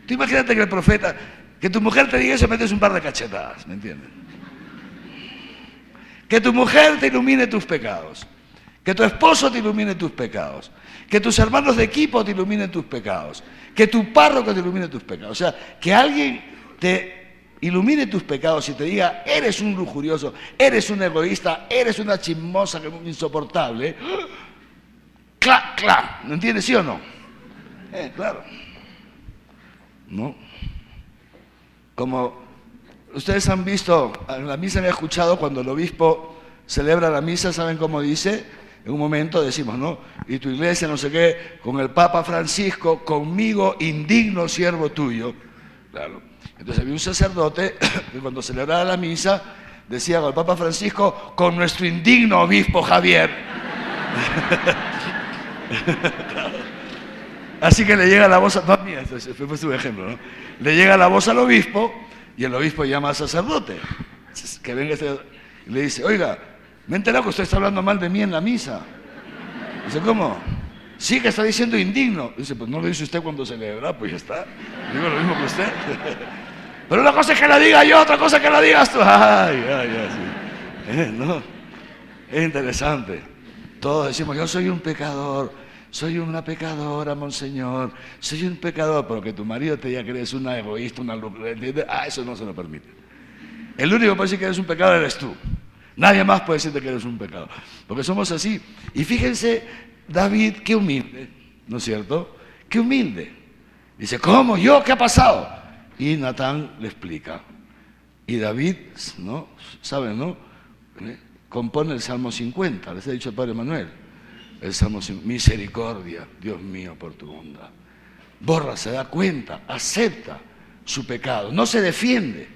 Tú imagínate que el profeta, que tu mujer te diga eso, metes un par de cachetadas, ¿me entiendes? Que tu mujer te ilumine tus pecados, que tu esposo te ilumine tus pecados, que tus hermanos de equipo te iluminen tus pecados, que tu párroco te ilumine tus pecados. O sea, que alguien te ilumine tus pecados y te diga, eres un lujurioso, eres un egoísta, eres una chismosa insoportable. ¡Clac, clac! ¿No entiendes, sí o no? Claro. ¿No? Como ustedes han visto, en la misa me he escuchado cuando el obispo celebra la misa, ¿saben cómo dice? En un momento decimos, ¿no? Y tu iglesia, no sé qué, con el Papa Francisco, conmigo, indigno siervo tuyo. Claro. Entonces había un sacerdote que cuando celebraba la misa decía con el Papa Francisco, con nuestro indigno obispo Javier. Así que le llega la voz, no mía, fue su ejemplo, ¿no? Le llega la voz al obispo y el obispo llama al sacerdote. Que venga y le dice, oiga, me he enterado que usted está hablando mal de mí en la misa. Dice, ¿cómo? Sí, que está diciendo indigno. Dice, pues no lo dice usted cuando celebra, pues ya está. Digo lo mismo que usted. Pero una cosa es que la diga yo, otra cosa es que la digas tú. Ay, sí. ¿No? Es interesante. Todos decimos, yo soy un pecador, soy una pecadora, monseñor, soy un pecador, pero que tu marido te diga que eres una egoísta, una locura, ¿entiendes? Eso no se lo permite. El único que puede decir que eres un pecador eres tú. Nadie más puede decirte que eres un pecado, porque somos así. Y fíjense, David, qué humilde, ¿no es cierto? Qué humilde. Dice, ¿cómo? ¿Yo? ¿Qué ha pasado? Y Natán le explica. Y David, ¿no? ¿Saben, no? Compone el Salmo 50, les he dicho el padre Manuel. El Salmo 50, misericordia, Dios mío, por tu bondad. Borra, se da cuenta, acepta su pecado, no se defiende,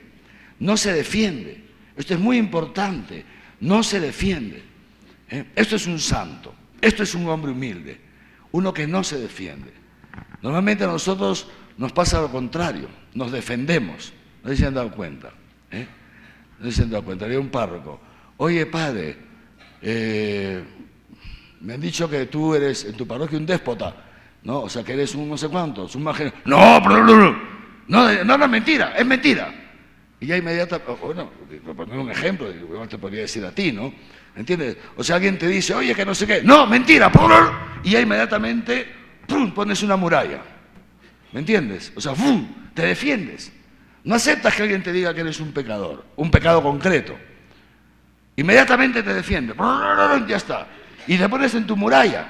no se defiende. Esto es muy importante, no se defiende. Esto es un santo, esto es un hombre humilde, uno que no se defiende. Normalmente a nosotros nos pasa lo contrario, nos defendemos, no sé si se han dado cuenta. No sé si se han dado cuenta, había un párroco, oye padre, me han dicho que tú eres en tu parroquia un déspota, ¿no? O sea que eres un no sé cuántos, un margen. No, no, es mentira, es mentira. Y ya inmediatamente, bueno, por poner un ejemplo, igual te podría decir a ti, ¿no? ¿Entiendes? O sea, alguien te dice, oye, que no sé qué, no, mentira, y ya inmediatamente, ¡pum!, pones una muralla. ¿Me entiendes? O sea, ¡pum!, te defiendes. No aceptas que alguien te diga que eres un pecador, un pecado concreto. Inmediatamente te defiendes, ya está. Y te pones en tu muralla.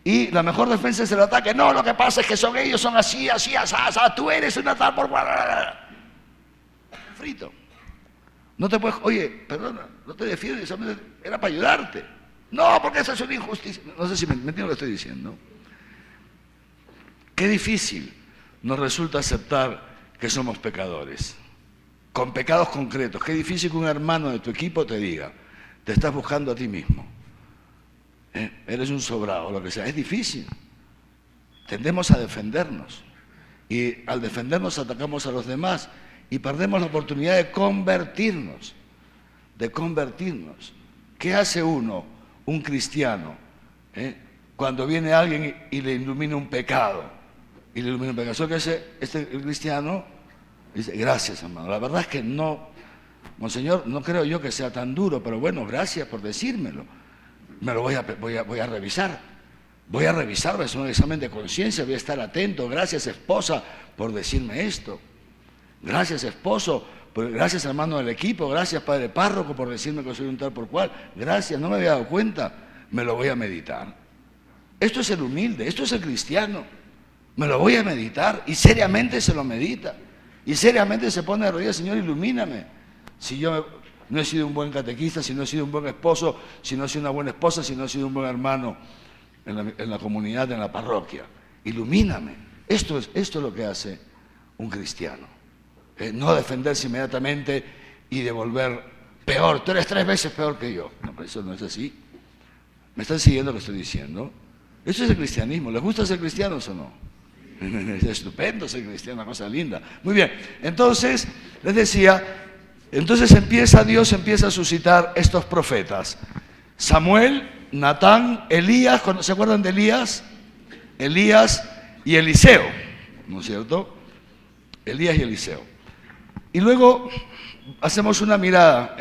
Y la mejor defensa es el ataque. No, lo que pasa es que son ellos, son así, así, así, tú eres una tal por... Frito. No te puedes, oye, perdona, no te defiendes, era para ayudarte. No, porque eso es una injusticia. No sé si me entiendo lo que estoy diciendo. Qué difícil nos resulta aceptar que somos pecadores, con pecados concretos. Qué difícil que un hermano de tu equipo te diga, te estás buscando a ti mismo. Eres un sobrado, lo que sea. Es difícil. Tendemos a defendernos. Y al defendernos atacamos a los demás. Y perdemos la oportunidad de convertirnos, ¿Qué hace uno, un cristiano, cuando viene alguien y le ilumina un pecado? Y le ilumina un pecado. Solo que el cristiano dice, gracias, hermano. La verdad es que no, monseñor, no creo yo que sea tan duro, pero bueno, gracias por decírmelo. Me lo voy a revisar. Voy a revisarlo, es un examen de conciencia, voy a estar atento. Gracias, esposa, por decirme esto. Gracias, esposo, gracias, hermano del equipo, gracias, padre párroco, por decirme que soy un tal por cual. Gracias, no me había dado cuenta, me lo voy a meditar. Esto es el humilde, esto es el cristiano. Me lo voy a meditar y seriamente se lo medita. Y seriamente se pone de rodillas, Señor, ilumíname. Si yo no he sido un buen catequista, si no he sido un buen esposo, si no he sido una buena esposa, si no he sido un buen hermano en la comunidad, en la parroquia. ilumíname. Esto es lo que hace un cristiano. No defenderse inmediatamente y devolver peor. Tú eres 3 veces peor que yo. No, pero eso no es así. ¿Me están siguiendo lo que estoy diciendo? Eso es el cristianismo. ¿Les gusta ser cristianos o no? Es estupendo ser cristiano, una cosa linda. Muy bien, entonces, les decía, entonces Dios empieza a suscitar estos profetas. Samuel, Natán, Elías, ¿se acuerdan de Elías? Elías y Eliseo, ¿no es cierto? Elías y Eliseo. Y luego hacemos una mirada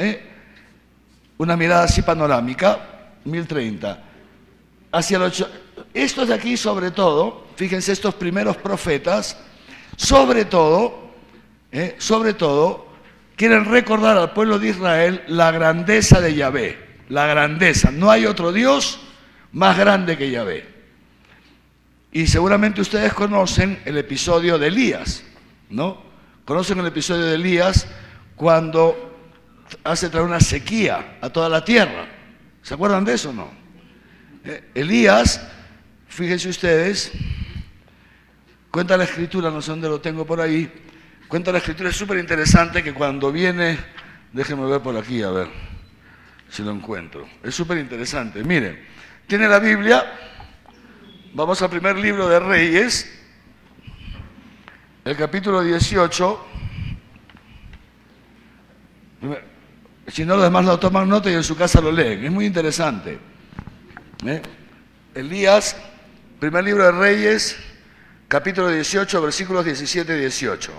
así panorámica, 1030, hacia los... Estos de aquí sobre todo, fíjense, estos primeros profetas, sobre todo, quieren recordar al pueblo de Israel la grandeza de Yahvé, la grandeza. No hay otro Dios más grande que Yahvé. Y seguramente ustedes conocen el episodio de Elías, ¿no? Conocen el episodio de Elías cuando hace traer una sequía a toda la tierra. ¿Se acuerdan de eso o no? Elías, fíjense ustedes, cuenta la escritura, no sé dónde lo tengo por ahí, cuenta la escritura, es súper interesante que cuando viene, déjenme ver por aquí, a ver si lo encuentro, es súper interesante. Miren, tiene la Biblia, vamos al primer libro de Reyes, el capítulo 18, si no los demás lo toman nota y en su casa lo leen, es muy interesante. Elías, primer libro de Reyes, capítulo 18, versículos 17 y 18.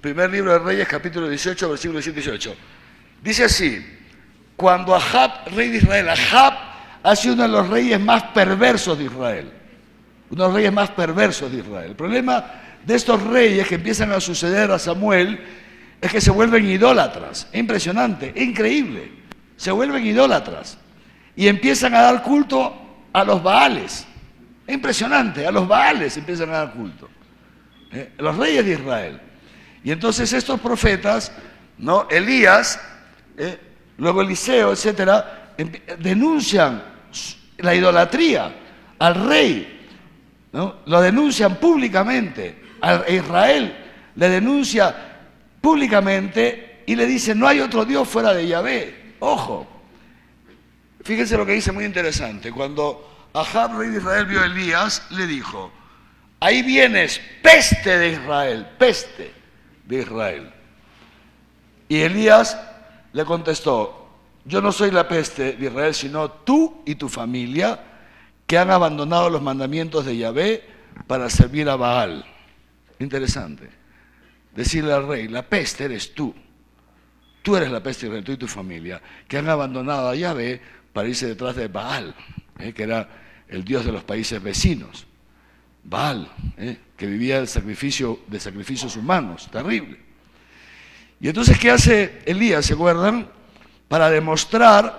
Primer libro de Reyes, capítulo 18, versículos 17 y 18. Dice así: cuando Ahab, rey de Israel, Ahab ha sido uno de los reyes más perversos de Israel. Uno de los reyes más perversos de Israel. El problema de estos reyes que empiezan a suceder a Samuel es que se vuelven idólatras. Es impresionante, es increíble. Se vuelven idólatras. Y empiezan a dar culto a los Baales. Es impresionante, a los Baales empiezan a dar culto. Los reyes de Israel. Y entonces estos profetas, ¿no? Elías, luego Eliseo, etcétera, denuncian la idolatría al rey, ¿no? Lo denuncian públicamente. A Israel le denuncia públicamente y le dice: no hay otro Dios fuera de Yahvé. Ojo. Fíjense lo que dice, muy interesante. Cuando Ahab, rey de Israel, vio a Elías, le dijo: ahí vienes, peste de Israel, peste de Israel. Y Elías le contestó: yo no soy la peste de Israel, sino tú y tu familia, que han abandonado los mandamientos de Yahvé para servir a Baal. Interesante. Decirle al rey: la peste eres tú. Tú eres la peste de Israel, tú y tu familia, que han abandonado a Yahvé para irse detrás de Baal, que era el dios de los países vecinos. Baal, que vivía de sacrificios humanos, terrible. Y entonces, ¿qué hace Elías? ¿Se acuerdan? Para demostrar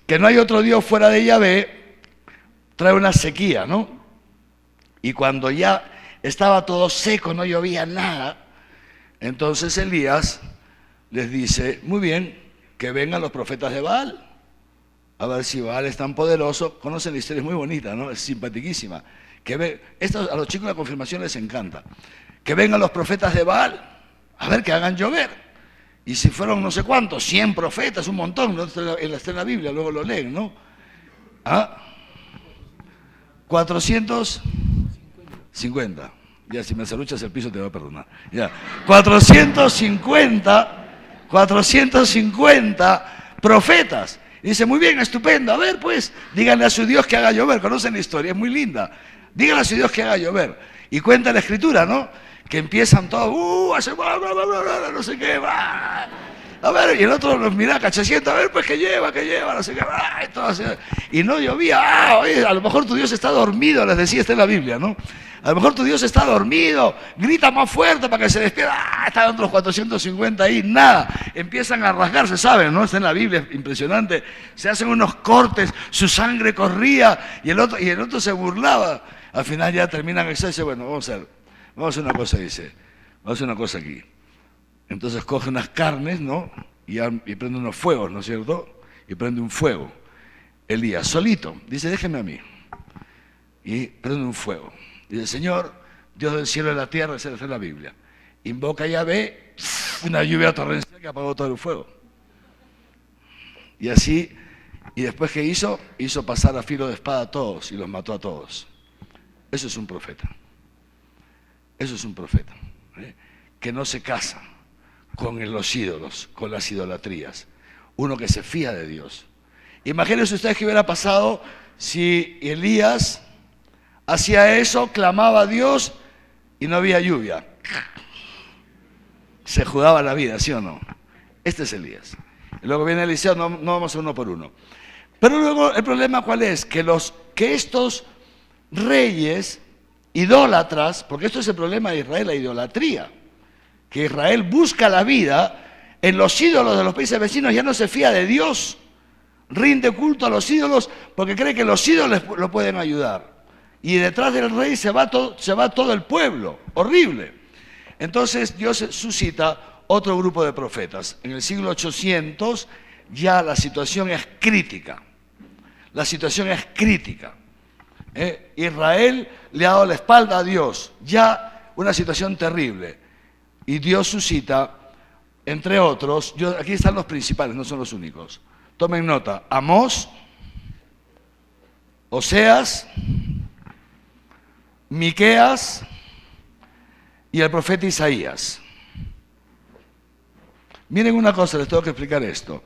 que no hay otro Dios fuera de Yahvé, trae una sequía, ¿no? Y cuando ya estaba todo seco, no llovía nada, entonces Elías les dice: muy bien, que vengan los profetas de Baal. A ver si Baal es tan poderoso. Conocen la historia, es muy bonita, ¿no? Es simpaticísima. Esto a los chicos de la confirmación les encanta. Que vengan los profetas de Baal, a ver que hagan llover. Y si fueron no sé cuántos, 100 profetas, un montón, ¿no? Está en la Biblia, luego lo leen, ¿no? 450. Ya, si me saluchas el piso te va a perdonar. Ya. 450 profetas. Y dice: muy bien, estupendo. A ver, pues, díganle a su Dios que haga llover. Conocen la historia, es muy linda. Díganle a su Dios que haga llover. Y cuenta la escritura, ¿no? Que empiezan todos, hace no sé qué, a ver, y el otro los mira cachaciendo, a ver, pues que lleva, no sé qué, y no llovía. Oye, a lo mejor tu Dios está dormido, les decía, está en la Biblia, ¿no? A lo mejor tu Dios está dormido, grita más fuerte para que se despierta. Estaban otros 450 ahí, nada. Empiezan a rasgarse, ¿saben? ¿No? Está en la Biblia, es impresionante. Se hacen unos cortes, su sangre corría y el otro se burlaba. Al final ya terminan y dice: bueno, vamos a hacer una cosa, dice. Vamos a hacer una cosa aquí. Entonces coge unas carnes, ¿no? Y prende unos fuegos, ¿no es cierto? Y prende un fuego. Elías, solito, dice: déjeme a mí. y prende un fuego. Dice, Señor, Dios del cielo y de la tierra, esa es la Biblia. Invoca a Yahvé, una lluvia torrencial que apagó todo el fuego. Y así, y después ¿qué hizo? Hizo pasar a filo de espada a todos y los mató a todos. Eso es un profeta. Eso es un profeta, que no se casa con los ídolos, con las idolatrías. Uno que se fía de Dios. Imagínense ustedes qué hubiera pasado si Elías hacía eso, clamaba a Dios y no había lluvia. Se jugaba la vida, ¿sí o no? Este es Elías. Y luego viene Eliseo, no vamos a uno por uno. Pero luego el problema ¿cuál es? Que estos reyes idólatras, porque esto es el problema de Israel, la idolatría, que Israel busca la vida en los ídolos de los países vecinos, ya no se fía de Dios, rinde culto a los ídolos porque cree que los ídolos lo pueden ayudar. Y detrás del rey se va todo el pueblo, horrible. Entonces Dios suscita otro grupo de profetas. En el siglo 800 ya la situación es crítica. La situación es crítica. Israel le ha dado la espalda a Dios, ya una situación terrible. Y Dios suscita, entre otros, aquí están los principales, no son los únicos. Tomen nota, Amós, Oseas, Miqueas y el profeta Isaías. Miren una cosa, les tengo que explicar esto.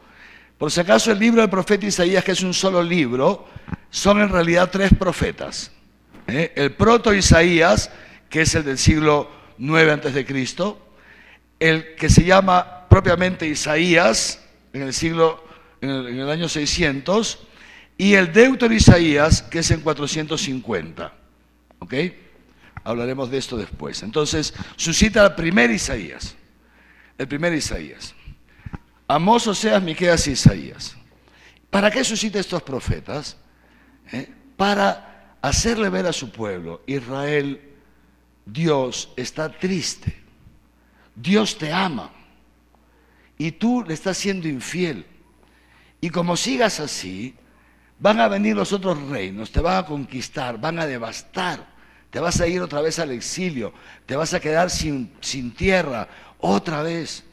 Por si acaso el libro del profeta Isaías, que es un solo libro, son en realidad 3 profetas. El proto Isaías, que es el del siglo 9 a.C., el que se llama propiamente Isaías, en el año 600, y el Deutero Isaías, que es en 450. ¿Ok? Hablaremos de esto después. Entonces, suscita el primer Isaías. El primer Isaías. Amós, Oseas, Miqueas y Isaías. ¿Para qué suscita estos profetas? Para hacerle ver a su pueblo, Israel, Dios está triste. Dios te ama. Y tú le estás siendo infiel. Y como sigas así, van a venir los otros reinos, te van a conquistar, van a devastar. Te vas a ir otra vez al exilio, te vas a quedar sin tierra otra vez.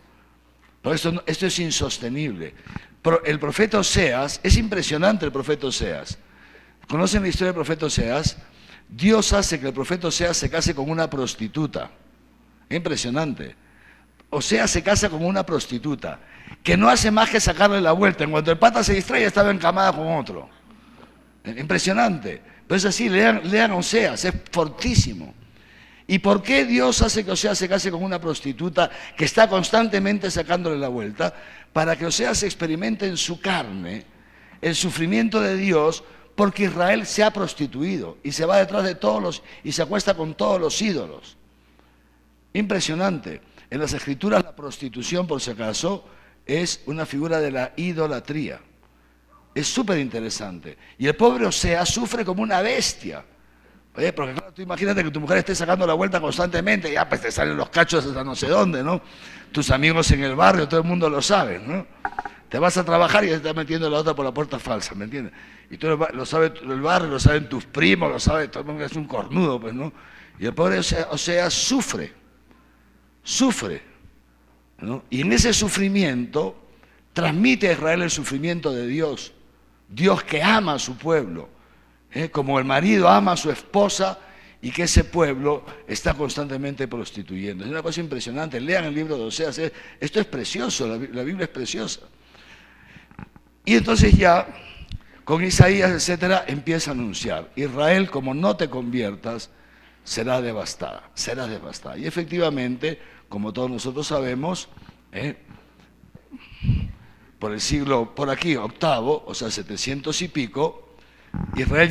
Pero esto es insostenible. El profeta Oseas, es impresionante el profeta Oseas. ¿Conocen la historia del profeta Oseas? Dios hace que el profeta Oseas se case con una prostituta. Es impresionante. Oseas se casa con una prostituta, que no hace más que sacarle la vuelta. En cuanto el pata se distrae, estaba encamada con otro. Impresionante. Pero es así, lean Oseas, es fortísimo. ¿Y por qué Dios hace que Oseas se case con una prostituta que está constantemente sacándole la vuelta? Para que Oseas experimente en su carne el sufrimiento de Dios, porque Israel se ha prostituido y se va detrás de y se acuesta con todos los ídolos. Impresionante. En las Escrituras la prostitución, por si acaso, es una figura de la idolatría. Es súper interesante. Y el pobre Oseas sufre como una bestia. Porque claro, tú imagínate que tu mujer esté sacando la vuelta constantemente, ya pues te salen los cachos hasta no sé dónde, ¿no? Tus amigos en el barrio, todo el mundo lo sabe, ¿no? Te vas a trabajar y te estás metiendo la otra por la puerta falsa, ¿me entiendes? Y tú lo sabe el barrio, lo saben tus primos, lo sabe todo el mundo, es un cornudo, pues, ¿no? Y el pobre Oseas sufre, ¿no? Y en ese sufrimiento transmite a Israel el sufrimiento de Dios. Dios que ama a su pueblo, como el marido ama a su esposa y que ese pueblo está constantemente prostituyendo. Es una cosa impresionante. Lean el libro de Oseas. Esto es precioso, la Biblia es preciosa. Y entonces ya, con Isaías, etcétera, empieza a anunciar: Israel, como no te conviertas, será devastada, será devastada. Y efectivamente, como todos nosotros sabemos, por el siglo, por aquí, octavo, o sea, 700 y pico, Israel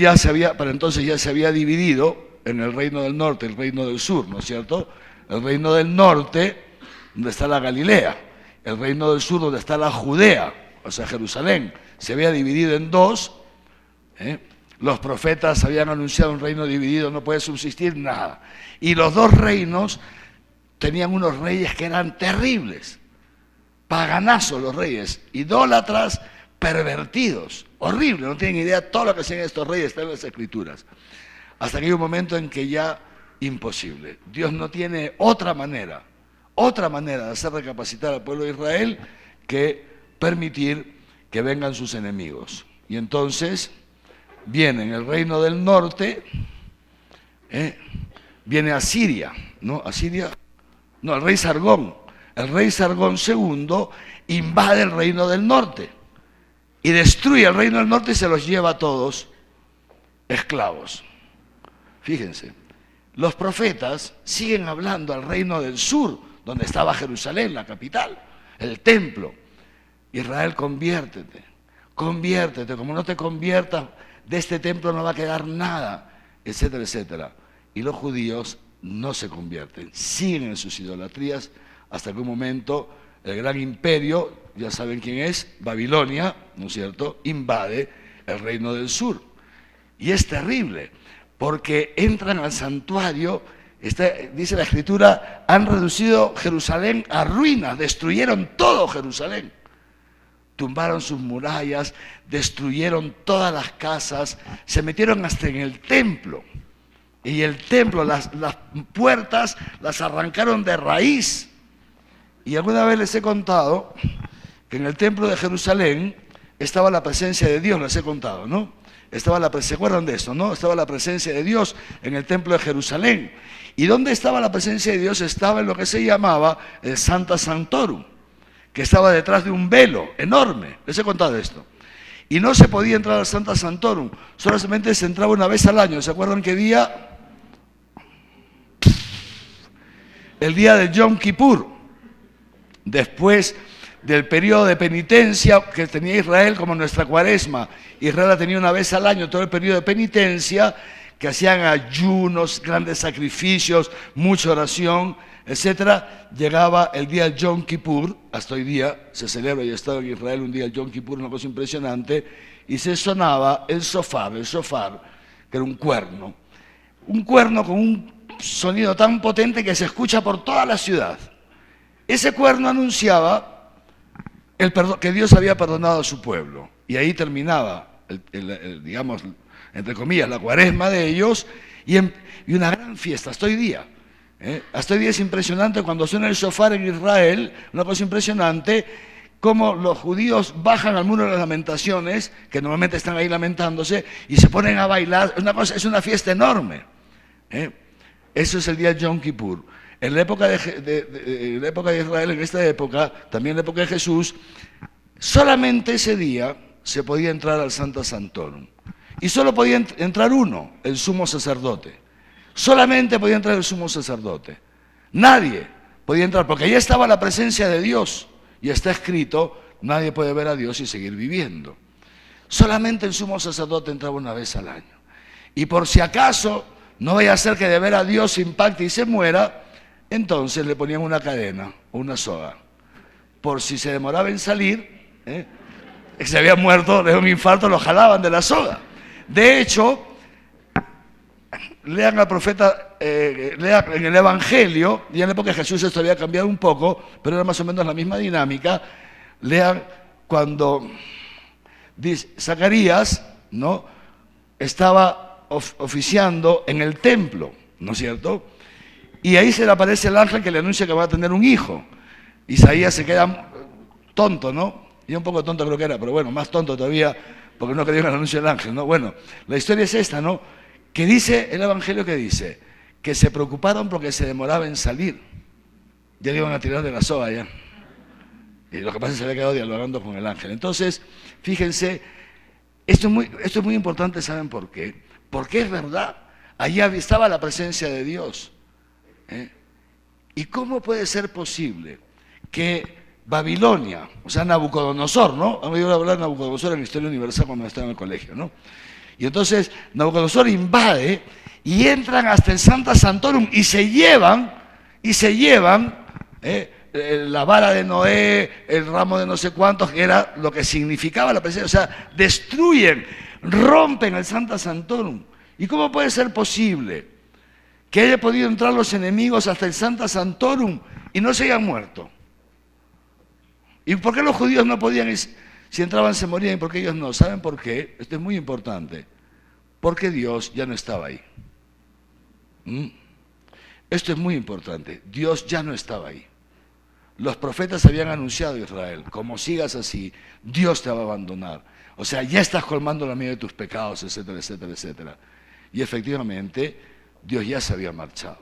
para entonces ya se había dividido en el reino del norte y el reino del sur, ¿no es cierto? El reino del norte, donde está la Galilea, el reino del sur, donde está la Judea, o sea, Jerusalén, se había dividido en 2. Los profetas habían anunciado: un reino dividido no puede subsistir nada. Y los 2 reinos tenían unos reyes que eran terribles. Paganazos los reyes, idólatras, pervertidos, horrible, no tienen idea todo lo que hacían estos reyes, está en las Escrituras. hasta que hay un momento en que ya imposible. Dios no tiene otra manera de hacer recapacitar al pueblo de Israel que permitir que vengan sus enemigos. Y entonces viene en el reino del norte, viene Asiria, ¿no? Asiria, no, el rey Sargón. El rey Sargón II invade el reino del norte y destruye el reino del norte y se los lleva a todos esclavos. Fíjense, los profetas siguen hablando al reino del sur, donde estaba Jerusalén, la capital, el templo. Israel, conviértete, como no te conviertas, de este templo no va a quedar nada, etcétera, etcétera. Y los judíos no se convierten, siguen en sus idolatrías, hasta que un momento el gran imperio, ya saben quién es, Babilonia, ¿no es cierto?, invade el reino del sur. Y es terrible, porque entran al santuario, dice la Escritura, han reducido Jerusalén a ruinas, destruyeron todo Jerusalén. Tumbaron sus murallas, destruyeron todas las casas, se metieron hasta en el templo. Y el templo, las puertas las arrancaron de raíz. Y alguna vez les he contado que en el templo de Jerusalén estaba la presencia de Dios, les he contado, ¿no? ¿Se acuerdan de eso, no? Estaba la presencia de Dios en el templo de Jerusalén. ¿Y dónde estaba la presencia de Dios? Estaba en lo que se llamaba el Sancta Sanctorum, que estaba detrás de un velo enorme. Les he contado esto. Y no se podía entrar al Sancta Sanctorum, solamente se entraba una vez al año. ¿Se acuerdan qué día? El día de Yom Kippur, después del periodo de penitencia que tenía Israel, como nuestra cuaresma. Israel la tenía una vez al año, todo el periodo de penitencia, que hacían ayunos, grandes sacrificios, mucha oración, etcétera. Llegaba el día del Yom Kippur, hasta hoy día se celebra, y he estado en Israel un día el Yom Kippur, una cosa impresionante, y se sonaba el shofar, que era un cuerno con un sonido tan potente que se escucha por toda la ciudad. Ese cuerno anunciaba que Dios había perdonado a su pueblo, y ahí terminaba, digamos, entre comillas, la cuaresma de ellos, y una gran fiesta hasta hoy día. Hasta hoy día es impresionante cuando suena el shofar en Israel, una cosa impresionante, cómo los judíos bajan al muro de las lamentaciones, que normalmente están ahí lamentándose, y se ponen a bailar. Es una fiesta enorme. Eso es el día de Yom Kippur. En la época de Israel, en esta época, también en la época de Jesús, solamente ese día se podía entrar al Sancta Sanctorum. Y solo podía entrar uno, el sumo sacerdote. Solamente podía entrar el sumo sacerdote. Nadie podía entrar, porque allí estaba la presencia de Dios. Y está escrito, nadie puede ver a Dios y seguir viviendo. Solamente el sumo sacerdote entraba una vez al año. Y por si acaso no vaya a ser que de ver a Dios se impacte y se muera, entonces le ponían una cadena o una soga. Por si se demoraba en salir, se había muerto de un infarto, lo jalaban de la soga. De hecho, lean al profeta, lean en el Evangelio, y en la época de Jesús esto había cambiado un poco, pero era más o menos la misma dinámica. Lean cuando Zacarías, ¿no?, estaba oficiando en el templo, ¿no es cierto? Y ahí se le aparece el ángel que le anuncia que va a tener un hijo. Isaías se queda tonto, ¿no? Y un poco tonto creo que era, pero bueno, más tonto todavía, porque no creyó en el anuncio del ángel, ¿no? Bueno, la historia es esta, ¿no? Que dice el Evangelio, que dice que se preocuparon porque se demoraba en salir. Ya le iban a tirar de la soga ya. Y lo que pasa es que se había quedado dialogando con el ángel. Entonces, fíjense, esto es muy importante, ¿saben por qué? Porque es verdad, allí estaba la presencia de Dios. ¿Y cómo puede ser posible que Babilonia, o sea, Nabucodonosor, ¿no? Han oído hablar de Nabucodonosor en la Historia Universal cuando estaba en el colegio, ¿no? Y entonces Nabucodonosor invade y entran hasta el Sancta Sanctorum y se llevan la vara de Noé, el ramo de no sé cuántos, que era lo que significaba la presencia, o sea, destruyen, rompen el Sancta Sanctorum. ¿Y cómo puede ser posible que haya podido entrar los enemigos hasta el Sancta Sanctorum y no se hayan muerto? ¿Y por qué los judíos no podían ir? Si entraban se morían, y por qué ellos no. ¿Saben por qué? Esto es muy importante. Porque Dios ya no estaba ahí. ¿Mm? Esto es muy importante. Dios ya no estaba ahí. Los profetas habían anunciado a Israel, como sigas así, Dios te va a abandonar. O sea, ya estás colmando la medida de tus pecados, etcétera, etcétera, etcétera. Y efectivamente, Dios ya se había marchado.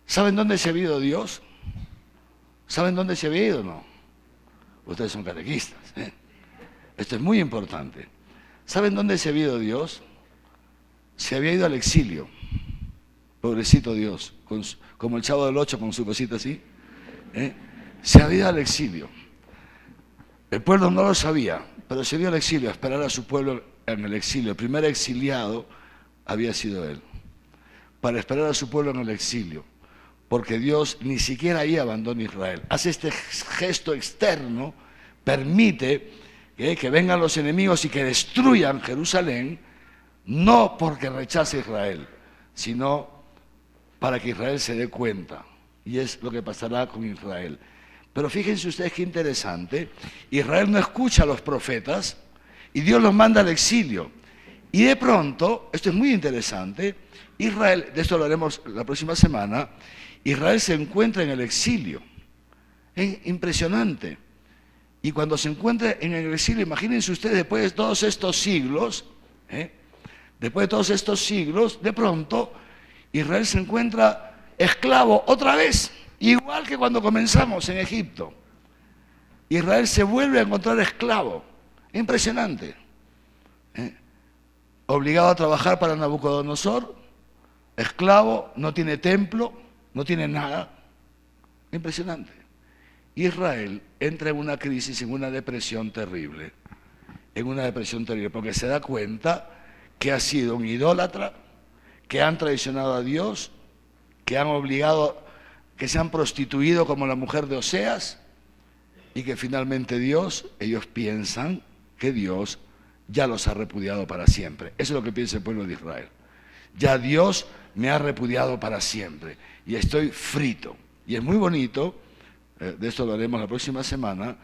¿Saben dónde se había ido Dios? ¿Saben dónde se había ido o no? Ustedes son catequistas, ¿eh? Esto es muy importante. ¿Saben dónde se había ido Dios? Se había ido al exilio. Pobrecito Dios, como el Chavo del Ocho con su cosita así. Se había ido al exilio. El pueblo no lo sabía, pero se dio al exilio, a esperar a su pueblo en el exilio. El primer exiliado había sido él, para esperar a su pueblo en el exilio, porque Dios ni siquiera ahí abandona a Israel. Hace este gesto externo, permite que vengan los enemigos y que destruyan Jerusalén, no porque rechace a Israel, sino para que Israel se dé cuenta. Y es lo que pasará con Israel. Pero fíjense ustedes qué interesante, Israel no escucha a los profetas y Dios los manda al exilio. Y de pronto, esto es muy interesante, Israel, de esto lo haremos la próxima semana, Israel se encuentra en el exilio. Es impresionante. Y cuando se encuentra en el exilio, imagínense ustedes, después de todos estos siglos, de pronto, Israel se encuentra esclavo otra vez. Igual que cuando comenzamos en Egipto. Israel se vuelve a encontrar esclavo. Impresionante. Obligado a trabajar para Nabucodonosor, esclavo, no tiene templo, no tiene nada. Impresionante. Israel entra en una crisis, en una depresión terrible. Porque se da cuenta que ha sido un idólatra, que han traicionado a Dios, que han obligado, que se han prostituido como la mujer de Oseas, y que finalmente ellos piensan que Dios ya los ha repudiado para siempre. Eso es lo que piensa el pueblo de Israel. Ya Dios me ha repudiado para siempre y estoy frito. Y es muy bonito, de esto lo haremos la próxima semana,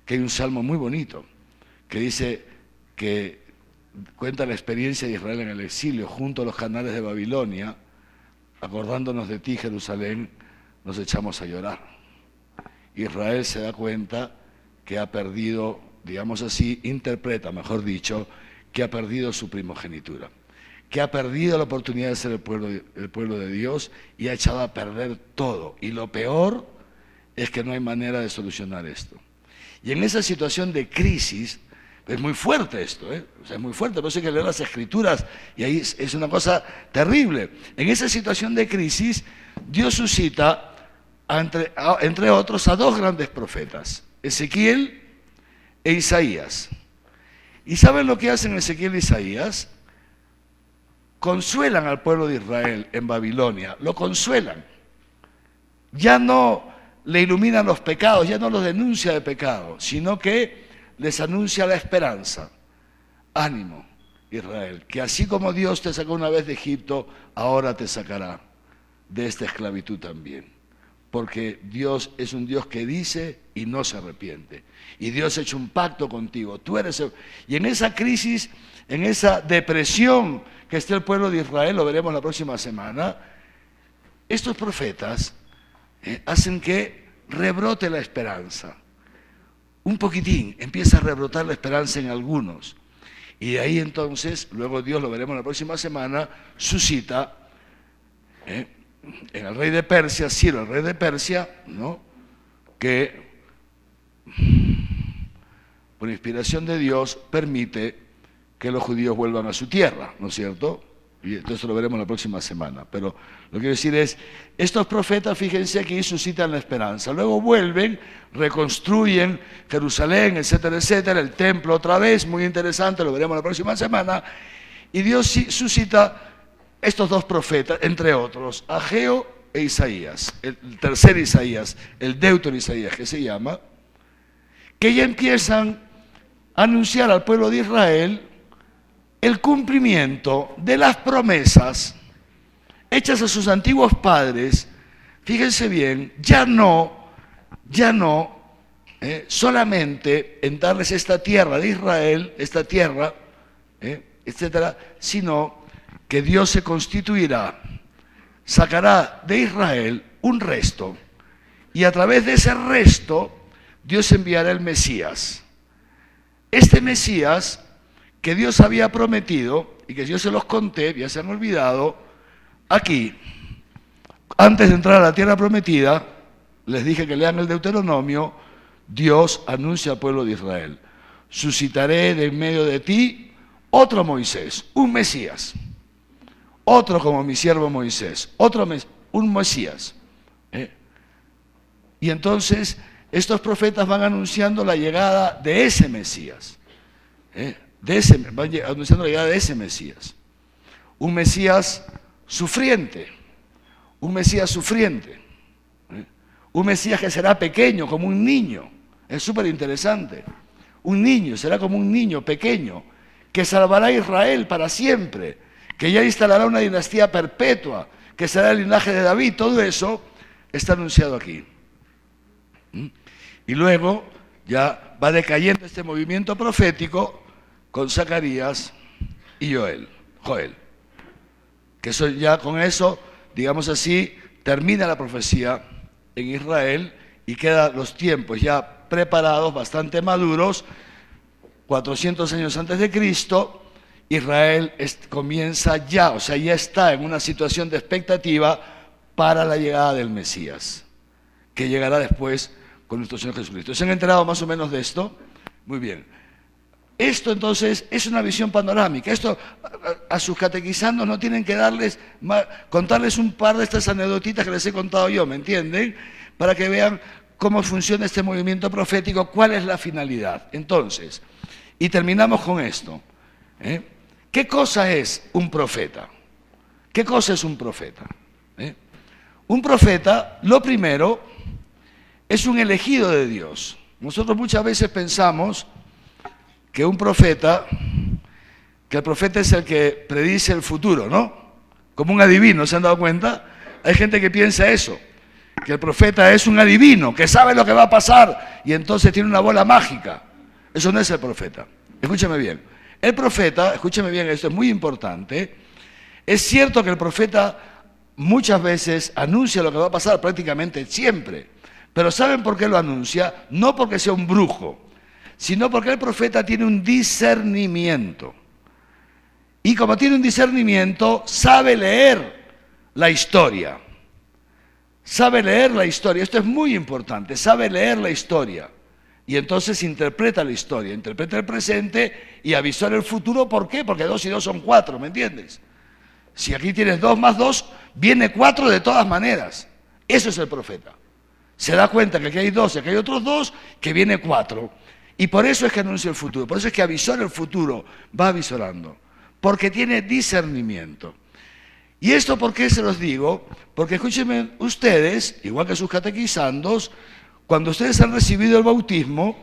que hay un salmo muy bonito que dice que cuenta la experiencia de Israel en el exilio junto a los canales de Babilonia. Acordándonos de ti, Jerusalén, nos echamos a llorar. Israel se da cuenta que ha perdido, digamos así, interpreta, mejor dicho, que ha perdido su primogenitura, que ha perdido la oportunidad de ser el pueblo de Dios y ha echado a perder todo. Y lo peor es que no hay manera de solucionar esto. Y en esa situación de crisis, es muy fuerte esto, o sea, es muy fuerte, por eso hay que leer las Escrituras, y ahí es una cosa terrible. En esa situación de crisis, Dios suscita, entre otros, a dos grandes profetas, Ezequiel e Isaías. ¿Y saben lo que hacen Ezequiel e Isaías? Consuelan al pueblo de Israel en Babilonia, lo consuelan. Ya no le iluminan los pecados, ya no los denuncia de pecado, sino que les anuncia la esperanza. Ánimo, Israel, que así como Dios te sacó una vez de Egipto, ahora te sacará de esta esclavitud también. Porque Dios es un Dios que dice y no se arrepiente. Y Dios ha hecho un pacto contigo. Y en esa crisis, en esa depresión que está el pueblo de Israel, lo veremos la próxima semana, estos profetas hacen que rebrote la esperanza. Un poquitín, empieza a rebrotar la esperanza en algunos. Y de ahí entonces, luego Dios, lo veremos la próxima semana, suscita en el rey de Persia, Ciro, el rey de Persia, ¿no?, que por inspiración de Dios permite que los judíos vuelvan a su tierra, ¿no es cierto? Y entonces lo veremos la próxima semana. Pero lo que quiero decir es, estos profetas, fíjense aquí, suscitan la esperanza. Luego vuelven, reconstruyen Jerusalén, etcétera, etcétera, el templo otra vez, muy interesante, lo veremos la próxima semana. Y Dios suscita estos dos profetas, entre otros, Ageo e Isaías, el tercer Isaías, el Deutero Isaías que se llama, que ya empiezan a anunciar al pueblo de Israel el cumplimiento de las promesas hechas a sus antiguos padres. Fíjense bien, ya no solamente en darles esta tierra de Israel, esta tierra, etcétera, sino que Dios se constituirá sacará de Israel un resto, y a través de ese resto Dios enviará el Mesías. Este Mesías que Dios había prometido, y que yo se los conté, ya se han olvidado, aquí, antes de entrar a la tierra prometida, les dije que lean el Deuteronomio, Dios anuncia al pueblo de Israel: suscitaré de en medio de ti otro Moisés, un Mesías, otro como mi siervo Moisés, un Mesías. Y entonces estos profetas van anunciando la llegada de ese Mesías, van anunciando la llegada de ese Mesías, un Mesías sufriente, un Mesías sufriente, un Mesías que será pequeño como un niño. Es súper interesante. Un niño, será como un niño pequeño, que salvará a Israel para siempre, que ya instalará una dinastía perpetua, que será el linaje de David. Todo eso está anunciado aquí. Y luego ya va decayendo este movimiento profético con Zacarías y Joel, que eso ya con eso, digamos así, termina la profecía en Israel y quedan los tiempos ya preparados, bastante maduros. 400 años antes de Cristo, Israel comienza ya, o sea, ya está en una situación de expectativa para la llegada del Mesías, que llegará después con nuestro Señor Jesucristo. ¿Se han enterado más o menos de esto? Muy bien. Esto entonces es una visión panorámica. Esto a sus catequizandos no tienen que contarles un par de estas anécdotitas que les he contado yo, ¿me entienden? Para que vean cómo funciona este movimiento profético, cuál es la finalidad. Entonces, y terminamos con esto. ¿Qué cosa es un profeta? ¿Qué cosa es un profeta? Un profeta, lo primero, es un elegido de Dios. Nosotros muchas veces pensamos que el profeta es el que predice el futuro, ¿no? Como un adivino, ¿se han dado cuenta? Hay gente que piensa eso, que el profeta es un adivino, que sabe lo que va a pasar y entonces tiene una bola mágica. Eso no es el profeta. Escúcheme bien. El profeta, escúcheme bien, esto es muy importante. Es cierto que el profeta muchas veces anuncia lo que va a pasar, prácticamente siempre. Pero ¿saben por qué lo anuncia? No porque sea un brujo, sino porque el profeta tiene un discernimiento. Y como tiene un discernimiento, sabe leer la historia. Sabe leer la historia. Esto es muy importante. Sabe leer la historia. Y entonces interpreta la historia, interpreta el presente y avisora el futuro. ¿Por qué? Porque 2 y 2 son 4, ¿me entiendes? Si aquí tienes 2 más 2, viene 4 de todas maneras. Eso es el profeta. Se da cuenta que aquí hay 2 y aquí hay otros 2, que viene 4. Y por eso es que anuncia el futuro, por eso es que avisora el futuro, va avisorando. Porque tiene discernimiento. ¿Y esto por qué se los digo? Porque escúchenme ustedes, igual que sus catequizandos, cuando ustedes han recibido el bautismo,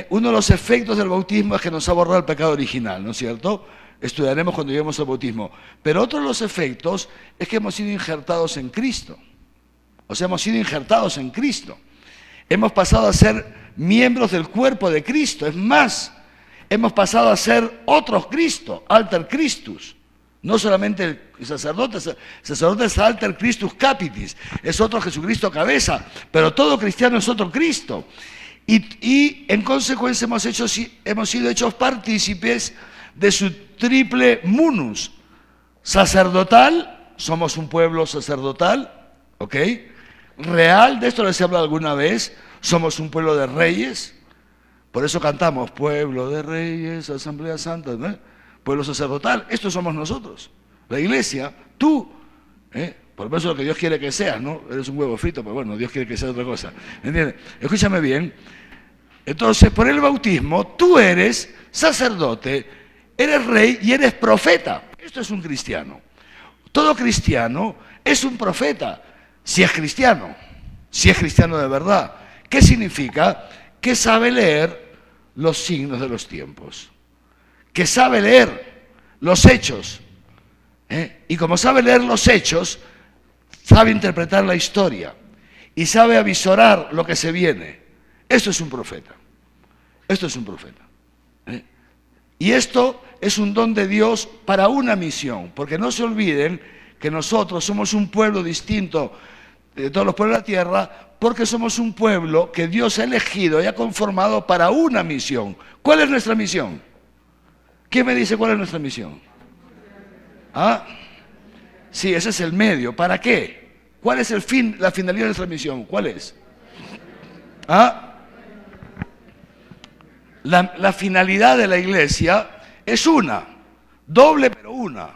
uno de los efectos del bautismo es que nos ha borrado el pecado original, ¿no es cierto? Estudiaremos cuando lleguemos al bautismo. Pero otro de los efectos es que hemos sido injertados en Cristo. O sea, hemos sido injertados en Cristo. Hemos pasado a ser miembros del cuerpo de Cristo. Es más, hemos pasado a ser otros Cristo, alter Christus. No solamente el sacerdote es alter Christus capitis, es otro Jesucristo cabeza, pero todo cristiano es otro Cristo. Y en consecuencia hemos sido hechos partícipes de su triple munus. Sacerdotal, somos un pueblo sacerdotal, ¿ok? Real, de esto les he hablado alguna vez, somos un pueblo de reyes, por eso cantamos, pueblo de reyes, asamblea santa, ¿no? Pueblo sacerdotal, estos somos nosotros, la iglesia, tú, por eso es lo que Dios quiere que seas, ¿no? Eres un huevo frito, pero bueno, Dios quiere que seas otra cosa, ¿entiendes? Escúchame bien, entonces por el bautismo tú eres sacerdote, eres rey y eres profeta. Esto es un cristiano. Todo cristiano es un profeta, si es cristiano de verdad. ¿Qué significa? Que sabe leer los signos de los tiempos, que sabe leer los hechos, y como sabe leer los hechos, sabe interpretar la historia y sabe avisorar lo que se viene. Esto es un profeta. Esto es un profeta. Y esto es un don de Dios para una misión, porque no se olviden que nosotros somos un pueblo distinto de todos los pueblos de la tierra, porque somos un pueblo que Dios ha elegido y ha conformado para una misión. ¿Cuál es nuestra misión? ¿Quién me dice cuál es nuestra misión? ¿Ah? Sí, ese es el medio. ¿Para qué? ¿Cuál es el fin, la finalidad de nuestra misión? ¿Cuál es? ¿Ah? La finalidad de la iglesia es una, doble pero una.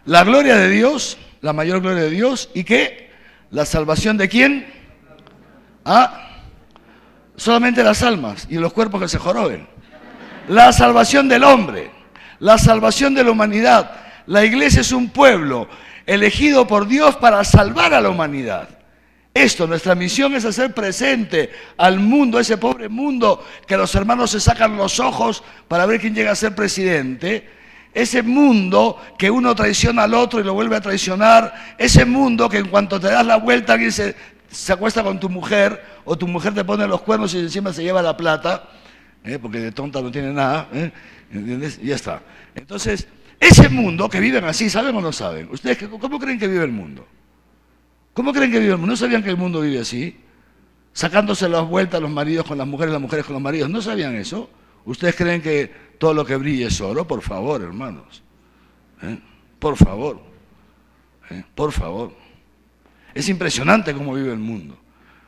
La gloria de Dios, la mayor gloria de Dios, ¿y qué? La salvación de ¿quién? ¿Ah? Solamente las almas y los cuerpos que se joroben. La salvación del hombre, la salvación de la humanidad. La iglesia es un pueblo elegido por Dios para salvar a la humanidad. Esto, nuestra misión es hacer presente al mundo, ese pobre mundo que los hermanos se sacan los ojos para ver quién llega a ser presidente. Ese mundo que uno traiciona al otro y lo vuelve a traicionar. Ese mundo que en cuanto te das la vuelta alguien se acuesta con tu mujer o tu mujer te pone los cuernos y encima se lleva la plata, porque de tonta no tiene nada, ¿entiendes? Y ya está. Entonces, ese mundo que viven así, ¿saben o no saben? ¿Ustedes cómo creen que vive el mundo? ¿Cómo creen que vive el mundo? ¿No sabían que el mundo vive así? Sacándose las vueltas los maridos con las mujeres con los maridos. ¿No sabían eso? ¿Ustedes creen que todo lo que brilla es oro? Por favor, hermanos. Por favor. Por favor. Es impresionante cómo vive el mundo.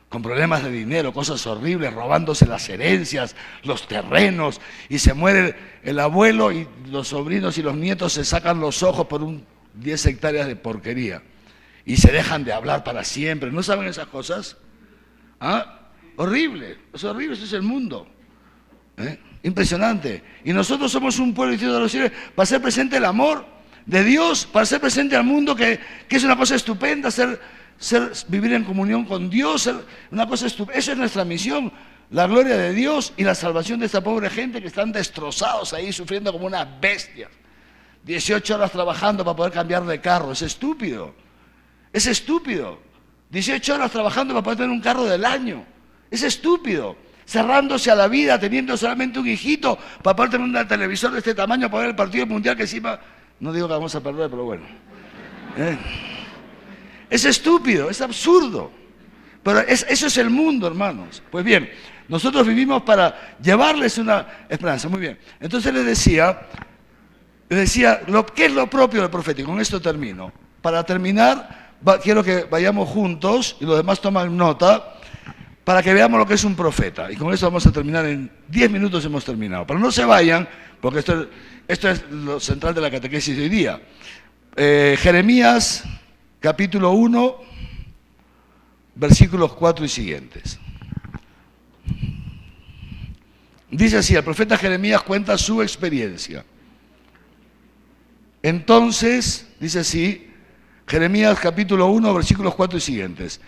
Con problemas de dinero, cosas horribles, robándose las herencias, los terrenos, y se muere el abuelo y los sobrinos y los nietos se sacan los ojos por 10 hectáreas de porquería. Y se dejan de hablar para siempre. ¿No saben esas cosas? ¿Ah? Horrible, es horrible, eso es el mundo. Impresionante. Y nosotros somos un pueblo distinto de los cielos para hacer presente el amor de Dios, para hacer presente al mundo que es una cosa estupenda, vivir en comunión con Dios, una cosa estupenda. Esa es nuestra misión, la gloria de Dios y la salvación de esta pobre gente que están destrozados ahí, sufriendo como unas bestias. 18 horas trabajando para poder cambiar de carro, es estúpido. Es estúpido. 18 horas trabajando para poder tener un carro del año. Es estúpido. Cerrándose a la vida, teniendo solamente un hijito para poder tener un televisor de este tamaño para ver el partido mundial que encima, no digo que vamos a perder, pero bueno. Es estúpido, es absurdo. Pero eso es el mundo, hermanos. Pues bien, nosotros vivimos para llevarles una esperanza. Muy bien. Entonces les decía, ¿qué es lo propio del profeta? Y con esto termino. Para terminar, quiero que vayamos juntos, y los demás toman nota, para que veamos lo que es un profeta. Y con eso vamos a terminar, en 10 minutos hemos terminado. Pero no se vayan, porque esto es lo central de la catequesis de hoy día. Jeremías, capítulo 1, versículos 4 y siguientes. Dice así, el profeta Jeremías cuenta su experiencia. Entonces, dice así, Jeremías capítulo 1, versículos 4 y siguientes.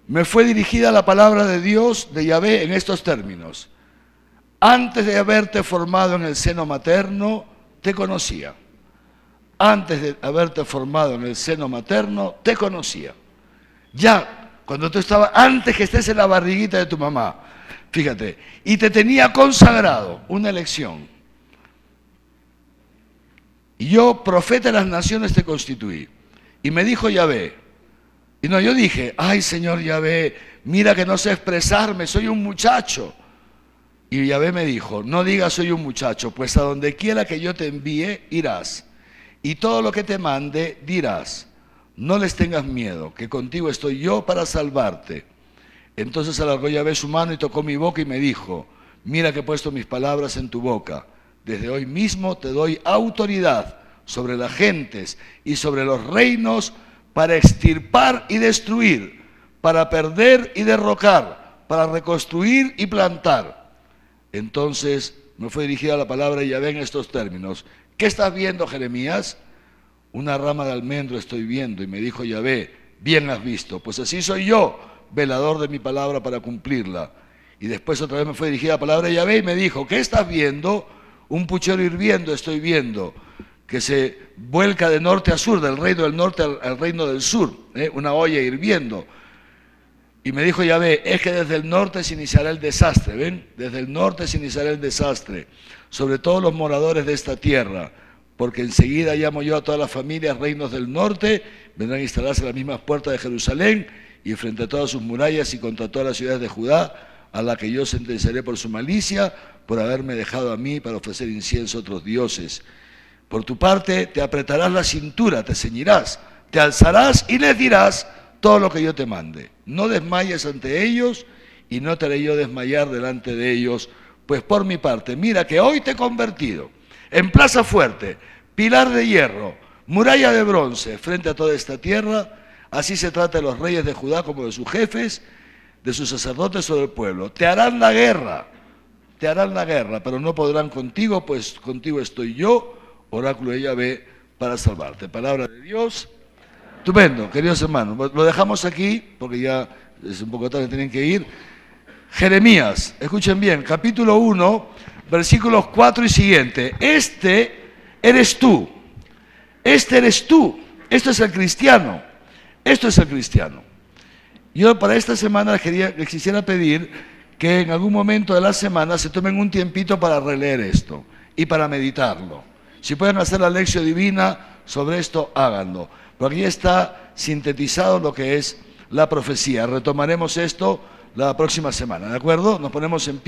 Me fue dirigida la palabra de Dios, de Yahvé, en estos términos. Antes de haberte formado en el seno materno, te conocía. Antes de haberte formado en el seno materno, te conocía. Ya, cuando tú estabas, antes que estés en la barriguita de tu mamá, fíjate, y te tenía consagrado una elección. Y yo, profeta de las naciones, te constituí. Y me dijo Yahvé, y no, yo dije, ay Señor Yahvé, mira que no sé expresarme, soy un muchacho. Y Yahvé me dijo, no digas soy un muchacho, pues a donde quiera que yo te envíe, irás. Y todo lo que te mande, dirás. No les tengas miedo, que contigo estoy yo para salvarte. Entonces alargó Yahvé su mano y tocó mi boca y me dijo, mira que he puesto mis palabras en tu boca. Desde hoy mismo te doy autoridad sobre las gentes y sobre los reinos para extirpar y destruir, para perder y derrocar, para reconstruir y plantar. Entonces me fue dirigida la palabra de Yahvé en estos términos. ¿Qué estás viendo, Jeremías? Una rama de almendro estoy viendo. Y me dijo Yahvé, bien has visto, pues así soy yo, velador de mi palabra para cumplirla. Y después otra vez me fue dirigida la palabra de Yahvé y me dijo, ¿qué estás viendo? Un puchero hirviendo estoy viendo, que se vuelca de norte a sur, del reino del norte al reino del sur, una olla hirviendo. Y me dijo Yahvé, es que desde el norte se iniciará el desastre, ¿ven? Desde el norte se iniciará el desastre sobre todos los moradores de esta tierra, porque enseguida llamo yo a todas las familias, reinos del norte, vendrán a instalarse a las mismas puertas de Jerusalén y frente a todas sus murallas y contra todas las ciudades de Judá, a la que yo sentenciaré por su malicia, por haberme dejado a mí para ofrecer incienso a otros dioses. Por tu parte, te apretarás la cintura, te ceñirás, te alzarás y les dirás todo lo que yo te mande. No desmayes ante ellos y no te haré yo desmayar delante de ellos, pues por mi parte, mira que hoy te he convertido en plaza fuerte, pilar de hierro, muralla de bronce, frente a toda esta tierra. Así se trata de los reyes de Judá como de sus jefes, de sus sacerdotes sobre el pueblo. Te harán la guerra, pero no podrán contigo, pues contigo estoy yo, oráculo de Yahvé, para salvarte. Palabra de Dios. Estupendo, queridos hermanos. Lo dejamos aquí, porque ya es un poco tarde, tienen que ir. Jeremías, escuchen bien, capítulo 1, versículos 4 y siguiente. Este eres tú, esto es el cristiano, esto es el cristiano. Yo para esta semana les quisiera pedir que en algún momento de la semana se tomen un tiempito para releer esto y para meditarlo. Si pueden hacer la lección divina sobre esto, háganlo. Porque aquí está sintetizado lo que es la profecía. Retomaremos esto la próxima semana, ¿de acuerdo? Nos ponemos en pie.